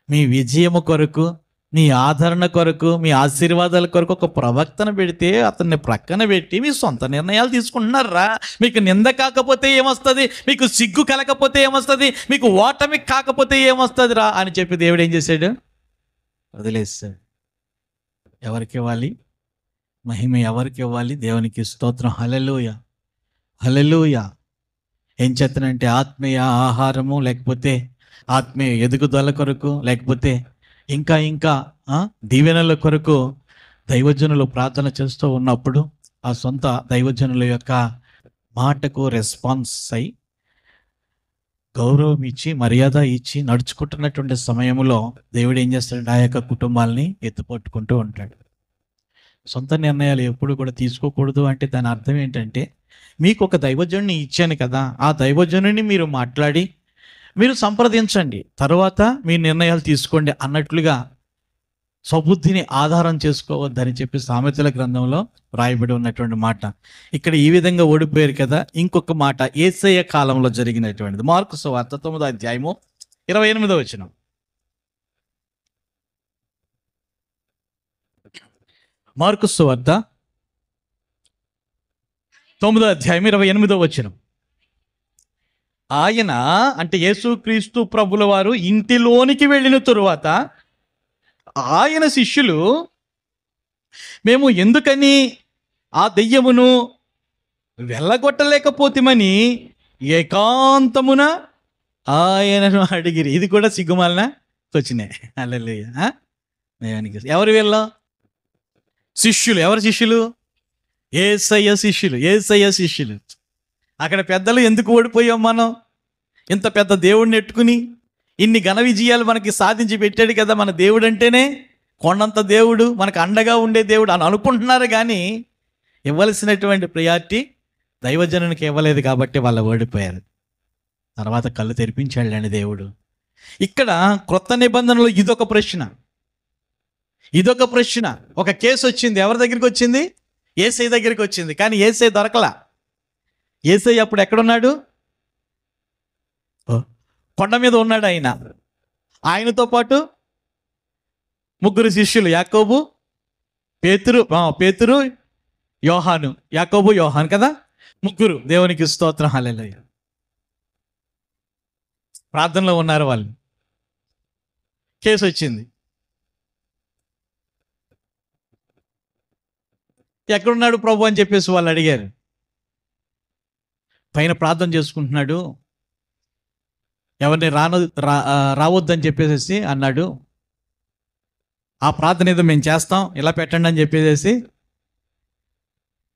మీ విజయము కొరకు, మీ ఆదరణ కొరకు, మీ ఆశీర్వాదాల కొరకు ఒక ప్రవక్తను పెడితే అతన్ని ప్రక్కన పెట్టి మీ సొంత నిర్ణయాలు తీసుకుంటున్నారా? మీకు నింద కాకపోతే ఏమొస్తుంది? మీకు సిగ్గు కలకపోతే ఏమొస్తుంది? మీకు ఓటమి కాకపోతే ఏమొస్తుంది రా అని చెప్పి దేవుడు ఏం చేశాడు? వదిలేస్తాడు. ఎవరికి ఇవ్వాలి మహిమ? ఎవరికి ఇవ్వాలి? దేవునికి స్తోత్రం. హల్లెలూయా, హల్లెలూయా. ఏం చేతనంటే ఆత్మీయ ఆహారము, లేకపోతే ఆత్మీయ ఎదుగుదల కొరకు, లేకపోతే ఇంకా ఇంకా దీవెనల కొరకు దైవజనులు ప్రార్థన చేస్తూ ఉన్నప్పుడు ఆ సొంత దైవజనుల యొక్క మాటకు రెస్పాన్స్ అయి గౌరవం ఇచ్చి మర్యాద ఇచ్చి నడుచుకుంటున్నటువంటి సమయంలో దేవుడు ఏం చేస్తాడు? ఆ యొక్క కుటుంబాలని ఎత్తుపట్టుకుంటూ ఉంటాడు. సొంత నిర్ణయాలు ఎప్పుడు కూడా తీసుకోకూడదు అంటే దాని అర్థం ఏంటంటే, మీకు ఒక దైవజనుని ఇచ్చాను కదా, ఆ దైవజనుని మీరు మాట్లాడి మీరు సంప్రదించండి, తర్వాత మీ నిర్ణయాలు తీసుకోండి అన్నట్లుగా స్వబుద్ధిని ఆధారం చేసుకోవద్దని చెప్పి సామెతల గ్రంథంలో రాయబడి ఉన్నటువంటి మాట. ఇక్కడ ఈ విధంగా ఓడిపోయారు కదా. ఇంకొక మాట యేసయ్య కాలంలో జరిగినటువంటిది. మార్కు సువార్త 9వ అధ్యాయము 28వ వచనం. మార్కు సువార్త 9వ అధ్యాయం 28వ వచనం. ఆయన అంటే యేసుక్రీస్తు ప్రభుల వారు ఇంటిలోనికి వెళ్ళిన తరువాత ఆయన శిష్యులు, మేము ఎందుకని ఆ దెయ్యమును వెళ్ళగొట్టలేకపోతేమని ఏకాంతమున ఆయనను అడిగిరి. ఇది కూడా సిగ్గుమాలన వచ్చినాయి. హల్లెలూయా. ఎవరు వీళ్ళ శిష్యులు? ఎవరు శిష్యులు? యేసయ్య శిష్యులు. యేసయ్య శిష్యులు. అక్కడ పెద్దలు ఎందుకు ఓడిపోయాం మనం? ఇంత పెద్ద దేవుడిని ఎట్టుకుని ఇన్ని ఘన విజయాలు మనకి సాధించి పెట్టాడు కదా. మన దేవుడు అంటేనే కొండంత దేవుడు, మనకు అండగా ఉండే దేవుడు అని అనుకుంటున్నారు, కానీ ఇవ్వాల్సినటువంటి ప్రియారిటీ దైవజనునికి ఇవ్వలేదు కాబట్టి వాళ్ళు ఓడిపోయారు. తర్వాత కళ్ళు తెరిపించాడండి దేవుడు. ఇక్కడ క్రొత్త నిబంధనలో ఇదొక ప్రశ్న, ఇదొక ప్రశ్న. ఒక కేసు వచ్చింది. ఎవరి దగ్గరికి వచ్చింది? యేసయ్య దగ్గరికి వచ్చింది. కానీ యేసయ్య దొరకలా. యేసయ్య అప్పుడు ఎక్కడున్నాడు? కొండ మీద ఉన్నాడు ఆయన. ఆయనతో పాటు 3 శిష్యులు, యాకోబు, పేతురు, యోహాను. యాకోబు, యోహాను కదా, 3. దేవునికి స్తోత్రం. హల్లెలూయా. ప్రార్థనలో ఉన్నారు వాళ్ళు. కేసు వచ్చింది. ఎక్కడున్నాడు ప్రభు అని చెప్పేసి వాళ్ళు అడిగారు. పైన ప్రార్థన చేసుకుంటున్నాడు, ఎవరిని రావద్దని చెప్పేసి అన్నాడు. ఆ ప్రార్థన ఏదో మేము చేస్తాం, ఇలా పెట్టండి అని చెప్పేసి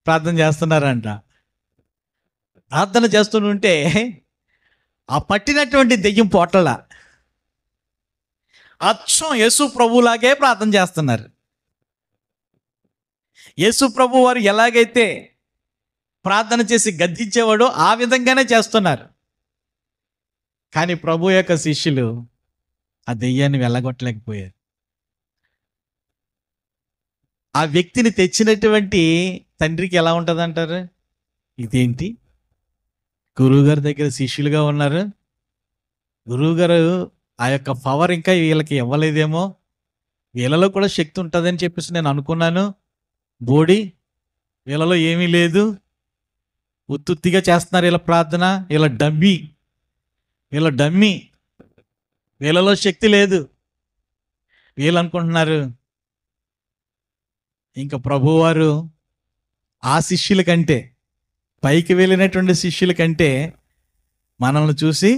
ప్రార్థన చేస్తున్నారంట. ప్రార్థన చేస్తుంటే ఆ పట్టినటువంటి దెయ్యం పోటల అచ్చం యేసు ప్రభులాగే ప్రార్థన చేస్తున్నారు. యేసు ప్రభు వారు ఎలాగైతే ప్రార్థన చేసి గద్దించేవాడో ఆ విధంగానే చేస్తున్నారు. కానీ ప్రభు యొక్క శిష్యులు ఆ దెయ్యాన్ని వెళ్ళగొట్టలేకపోయారు. ఆ వ్యక్తిని తెచ్చినటువంటి తండ్రికి ఎలా ఉంటుంది అంటారు? ఇదేంటి, గురువుగారి దగ్గర శిష్యులుగా ఉన్నారు, గురువుగారు ఆ యొక్క పవర్ ఇంకా వీళ్ళకి ఇవ్వలేదేమో, వీళ్ళలో కూడా శక్తి ఉంటుందని చెప్పేసి నేను అనుకున్నాను. బోడి వీళ్ళలో ఏమీ లేదు, ఉత్తుత్తిగా చేస్తున్నారు వీళ్ళ ప్రార్థన, వీళ్ళ డమ్మీ, వీళ్ళలో శక్తి లేదు వీళ్ళు అనుకుంటున్నారు. ఇంకా ప్రభువారు ఆ శిష్యుల కంటే, పైకి వెళ్ళినటువంటి శిష్యుల కంటే మనల్ని చూసి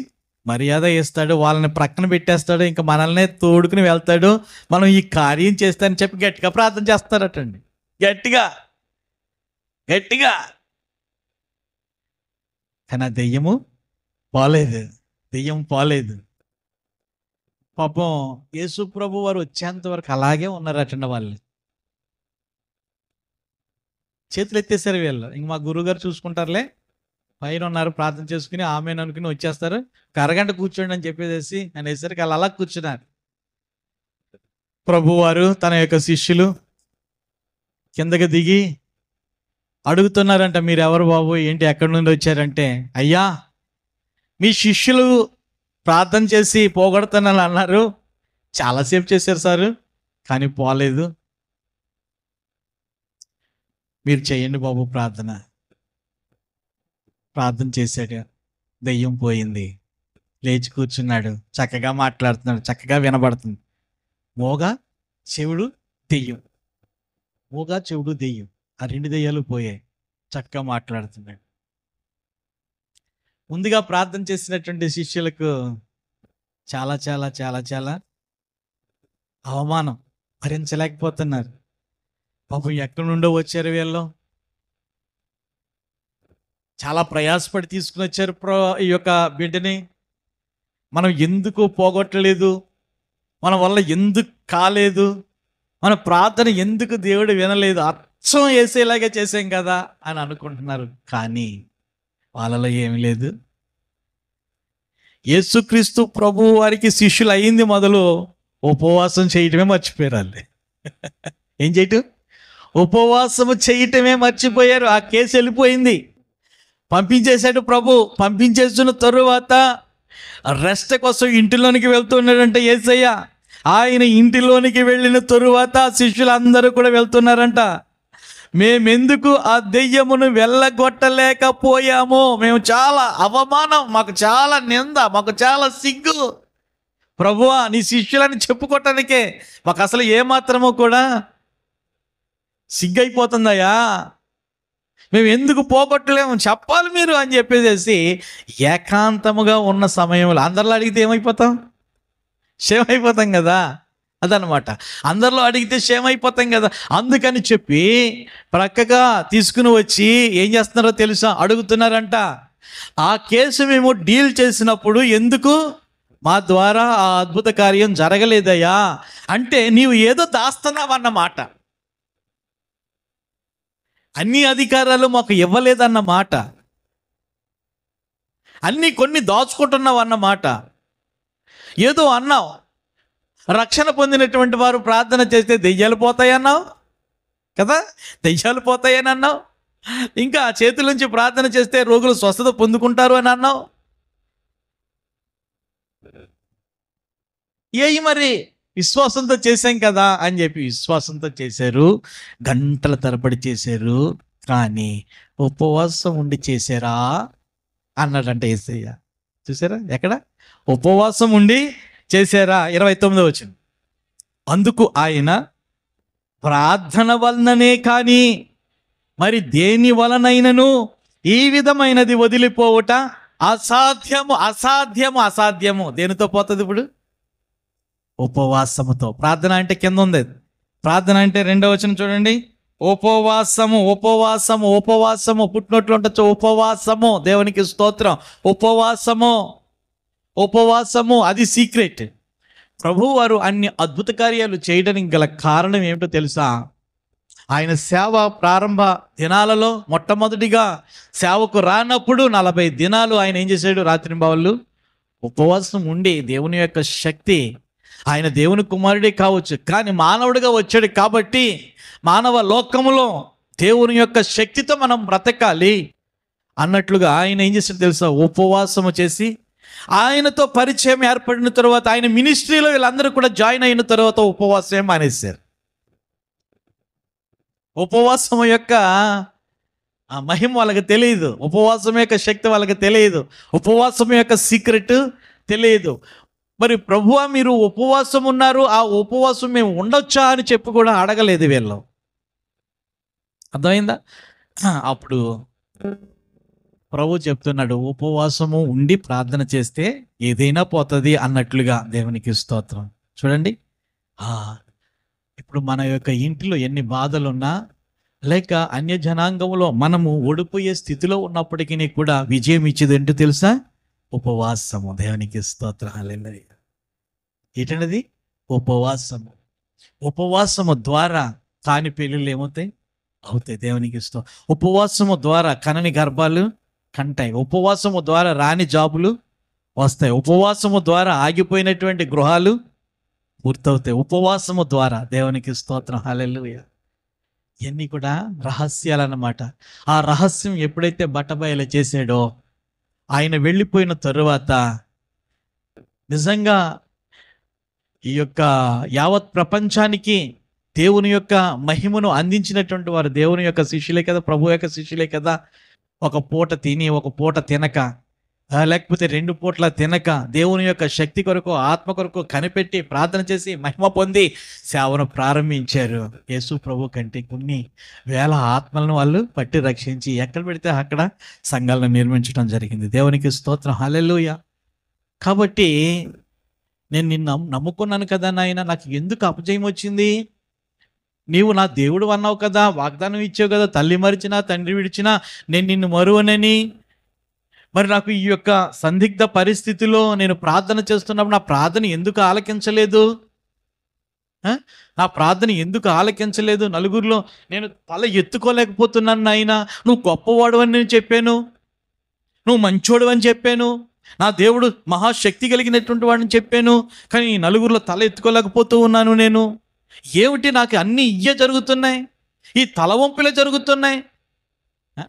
మర్యాద ఇస్తాడు, వాళ్ళని ప్రక్కన పెట్టేస్తాడు, ఇంకా మనల్నే తోడుకుని వెళ్తాడు, మనం ఈ కార్యం చేస్తానని చెప్పి గట్టిగా ప్రార్థన చేస్తారటండి. గట్టిగా. కానీ ఆ దెయ్యం పోలేదు. పాపం యేసు ప్రభు వారు వచ్చేంత వరకు అలాగే ఉన్నారటండి వాళ్ళు. చేతులు ఎత్తేసారు వీళ్ళు. ఇంక మా గురువుగారు చూసుకుంటారులే, పైన ఉన్నారు, ప్రార్థన చేసుకుని ఆమెను అనుకుని వచ్చేస్తారు, ఒక అరగంట కూర్చోండి అని చెప్పేసి అనేసరికి వాళ్ళు అలా కూర్చున్నారు. ప్రభువారు తన యొక్క శిష్యులు కిందకి దిగి అడుగుతున్నారంట, మీరు ఎవరు బాబు, ఏంటి, ఎక్కడి నుండి వచ్చారంటే, అయ్యా మీ శిష్యులు ప్రార్థన చేసి పోగొడుతున్నాను అన్నారు, చాలాసేపు చేశారు సారు కానీ పోలేదు, మీరు చేయండి బాబు ప్రార్థన. ప్రార్థన చేశాడు, దెయ్యం పోయింది, లేచి కూర్చున్నాడు, చక్కగా మాట్లాడుతున్నాడు, చక్కగా వినబడుతుంది. మోగ చెవుడు దెయ్యం, మోగ చెవుడు దెయ్యం, ఆ రెండు దెయ్యాలు పోయాయి, చక్కగా మాట్లాడుతున్నాడు. ముందుగా ప్రార్థన చేసినటువంటి శిష్యులకు చాలా చాలా చాలా చాలా అవమానం, భరించలేకపోతున్నారు. పాపం ఎక్కడి నుండో వచ్చారు వీళ్ళు, చాలా ప్రయాసపడి తీసుకుని వచ్చారు ఈ యొక్క బిడ్డని. మనం ఎందుకు పోగొట్టలేదు, మన వల్ల ఎందుకు కాలేదు, మన ప్రార్థన ఎందుకు దేవుడు వినలేదు, అచ్చం వేసేలాగే చేసాం కదా అని అనుకుంటున్నారు. కానీ వాళ్ళలో ఏమి లేదు. యేసుక్రీస్తు ప్రభు వారికి శిష్యులు అయింది మొదలు ఉపవాసం చేయటమే మర్చిపోయారు వాళ్ళు. ఏం చేయటం? ఉపవాసము చేయటమే మర్చిపోయారు. ఆ కేసు వెళ్ళిపోయింది, పంపించేశాడు ప్రభు. పంపించేసిన తరువాత రెస్ట్ కోసం ఇంటిలోనికి వెళ్తున్నాడంట యేసయ్య. ఆయన ఇంటిలోనికి వెళ్ళిన తరువాత శిష్యులందరూ కూడా వెళ్తున్నారంట. మేమెందుకు ఆ దెయ్యమును వెళ్ళగొట్టలేకపోయామో, మేము చాలా అవమానం, మాకు చాలా నింద, మాకు చాలా సిగ్గు ప్రభువా, నీ శిష్యులని చెప్పుకోవటానికే మాకు అసలు ఏమాత్రమో కూడా సిగ్గైపోతుందయ్యా, మేము ఎందుకు పోగొట్టలేము, చెప్పాలి మీరు అని చెప్పేసి ఏకాంతముగా ఉన్న సమయంలో అందరిలో అడిగితే ఏమైపోతాం? షేమ్ అయిపోతాం కదా. అదనమాట, అందరిలో అడిగితే షేమ్ అయిపోతాం కదా. అందుకని చెప్పి ప్రక్కగా తీసుకుని వచ్చి ఏం చేస్తున్నారో తెలుసా, అడుగుతున్నారంట, ఆ కేసు మేము డీల్ చేసినప్పుడు ఎందుకు మా ద్వారా ఆ అద్భుత కార్యం జరగలేదయ్యా అంటే, నీవు ఏదో దాస్తున్నావన్నమాట, అన్ని అధికారాలు మాకు ఇవ్వలేదన్నమాట, కొన్ని దాచుకుంటున్నావు అన్నమాట. ఏదో అన్నావు, రక్షణ పొందినటువంటి వారు ప్రార్థన చేస్తే దెయ్యాలు పోతాయన్నావు కదా, దెయ్యాలు పోతాయని అన్నావు. ఇంకా చేతుల నుంచి ప్రార్థన చేస్తే రోగులు స్వస్థత పొందుకుంటారు అని అన్నావు. మరి విశ్వాసంతో చేశాం కదా అని చెప్పి విశ్వాసంతో చేశారు, గంటల తరబడి చేశారు, కానీ ఉపవాసం ఉండి చేశారా అన్నాడంట యేసయ్య. చూసారా ఎక్కడ? ఉపవాసం ఉండి చేశారా. 29వ వచనం, అందుకు ఆయన, ప్రార్థన వలననే కానీ మరి దేని వలనైనను ఈ విధమైనది వదిలిపోవుట అసాధ్యము. అసాధ్యము అసాధ్యము దేనితో పోతుంది ఇప్పుడు? ఉపవాసముతో. ప్రార్థన అంటే కింద ఉంది, ప్రార్థన అంటే 2వ వచనం చూడండి, ఉపవాసము ఉపవాసము ఉపవాసము, పుట్టినట్లు ఉండొచ్చు, ఉపవాసము, దేవునికి స్తోత్రం, ఉపవాసము ఉపవాసము, అది సీక్రెట్. ప్రభు వారు అన్ని అద్భుత కార్యాలు చేయడానికి గల కారణం ఏమిటో తెలుసా? ఆయన సేవ ప్రారంభ దినాలలో మొట్టమొదటిగా సేవకు రానప్పుడు 40 దినాలు ఆయన ఏం చేశాడు? రాత్రింబవళ్ళు ఉపవాసం ఉండి దేవుని యొక్క శక్తి, ఆయన దేవుని కుమారుడే కావచ్చు కానీ మానవుడిగా వచ్చాడు కాబట్టి మానవ లోకములో దేవుని యొక్క శక్తితో మనం బ్రతకాలి అన్నట్లుగా ఆయన ఏం చేశాడు తెలుసా? ఉపవాసము చేసి ఆయనతో పరిచయం ఏర్పడిన తర్వాత, ఆయన మినిస్ట్రీలో వీళ్ళందరూ కూడా జాయిన్ అయిన తర్వాత ఉపవాసం మానేశారు. ఉపవాసం యొక్క ఆ మహిమ వాళ్ళకి తెలియదు, ఉపవాసం యొక్క శక్తి వాళ్ళకి తెలియదు, ఉపవాసం యొక్క సీక్రెట్ తెలియదు. మరి ప్రభువా మీరు ఉపవాసం ఉన్నారు, ఆ ఉపవాసం మేము ఉండొచ్చా అని చెప్పి కూడా అడగలేదు వీళ్ళు. అర్థమైందా? అప్పుడు ప్రభు చెప్తున్నాడు, ఉపవాసము ఉండి ప్రార్థన చేస్తే ఏదైనా పోతుంది అన్నట్లుగా. దేవునికి స్తోత్రం. చూడండి, ఇప్పుడు మన యొక్క ఇంటిలో ఎన్ని బాధలున్నా, లేక అన్య జనాంగంలో మనము ఓడిపోయే స్థితిలో ఉన్నప్పటికీ కూడా విజయం ఇచ్చేది ఏంటో తెలుసా? ఉపవాసము. దేవునికి స్తోత్రం. హల్లెలూయా. ఏంటన్నది? ఉపవాసము. ఉపవాసము ద్వారా కాని పెళ్ళిళ్ళు ఏమవుతాయి? అవుతాయి. దేవునికి ఇష్టం. ఉపవాసము ద్వారా కనని గర్భాలు కంటాయి. ఉపవాసము ద్వారా రాని జాబులు వస్తాయి. ఉపవాసము ద్వారా ఆగిపోయినటువంటి గృహాలు పూర్తవుతాయి. ఉపవాసము ద్వారా. దేవునికి స్తోత్రం. హల్లెలూయా. ఇవన్నీ కూడా రహస్యాలు అన్నమాట. ఆ రహస్యం ఎప్పుడైతే బట్టబయలు చేసాడో, ఆయన వెళ్ళిపోయిన తరువాత నిజంగా ఈ యొక్క యావత్ ప్రపంచానికి దేవుని యొక్క మహిమను అందించినటువంటి వారు దేవుని యొక్క శిష్యులే కదా, ప్రభు యొక్క శిష్యులే కదా. ఒక పూట తిని ఒక పూట తినక, లేకపోతే 2 పూట్ల తినక, దేవుని యొక్క శక్తి కొరకు ఆత్మ కొరకు కనిపెట్టి ప్రార్థన చేసి మహిమ పొంది సేవను ప్రారంభించారు. యేసు ప్రభు కంటే కొన్ని వేల ఆత్మలను వాళ్ళు పట్టి రక్షించి ఎక్కడ పెడితే అక్కడ సంఘాలను నిర్మించడం జరిగింది. దేవునికి స్తోత్రం. హల్లెలూయా. కాబట్టి నేను నిన్ను నమ్ముకున్నాను కదా నాయన, నాకు ఎందుకు అపజయం వచ్చింది? నీవు నా దేవుడు అన్నావు కదా, వాగ్దానం ఇచ్చావు కదా, తల్లి మరిచినా తండ్రి విడిచినా నేను నిన్ను మరువనని. మరి నాకు ఈ యొక్క సందిగ్ధ పరిస్థితిలో నేను ప్రార్థన చేస్తున్నప్పుడు నా ప్రార్థన ఎందుకు ఆలకించలేదు? నా ప్రార్థన ఎందుకు ఆలకించలేదు? నలుగురిలో నేను తల ఎత్తుకోలేకపోతున్నాను నాయన. నువ్వు గొప్పవాడు అని నేను చెప్పాను, నువ్వు మంచోడు అని చెప్పాను, నా దేవుడు మహాశక్తి కలిగినటువంటి వాడిని చెప్పాను, కానీ ఈ నలుగురిలో తల ఎత్తుకోలేకపోతూ ఉన్నాను నేను. ఏమిటి నాకు అన్నీ ఇయ్యే జరుగుతున్నాయి, ఈ తల వంపులే జరుగుతున్నాయి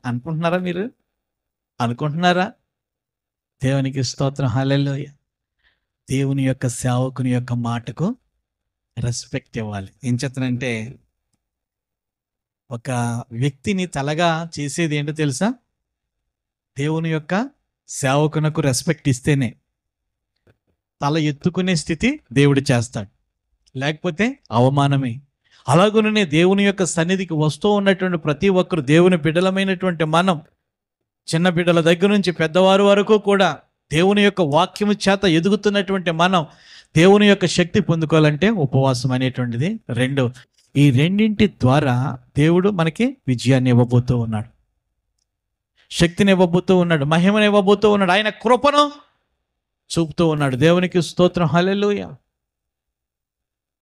అనుకుంటున్నారా? మీరు అనుకుంటున్నారా? దేవునికి స్తోత్రం. హల్లెలూయా. దేవుని యొక్క సేవకుని యొక్క మాటకు రెస్పెక్ట్ ఇవ్వాలి. ఏం చేతనంటే, ఒక వ్యక్తిని తలగా చేసేది ఏంటో తెలుసా? దేవుని యొక్క సేవకునకు రెస్పెక్ట్ ఇస్తేనే తల ఎత్తుకునే స్థితి దేవుడు చేస్తాడు, లేకపోతే అవమానమే. అలాగుననే దేవుని యొక్క సన్నిధికి వస్తూ ఉన్నటువంటి ప్రతి ఒక్కరు, దేవుని బిడ్డలమైనటువంటి మనం, చిన్న బిడ్డల దగ్గర నుంచి పెద్దవారు వరకు కూడా దేవుని యొక్క వాక్యము చేత ఎదుగుతున్నటువంటి మనం దేవుని యొక్క శక్తి పొందుకోవాలంటే ఉపవాసం అనేటువంటిది ఈ రెండింటి ద్వారా దేవుడు మనకి విజయాన్ని ఇవ్వబోతూ ఉన్నాడు, శక్తిని ఇవ్వబోతూ ఉన్నాడు, మహిమను ఇవ్వబోతూ ఉన్నాడు, ఆయన కృపను చూపుతూ ఉన్నాడు. దేవునికి స్తోత్రం. హల్లెలూయా.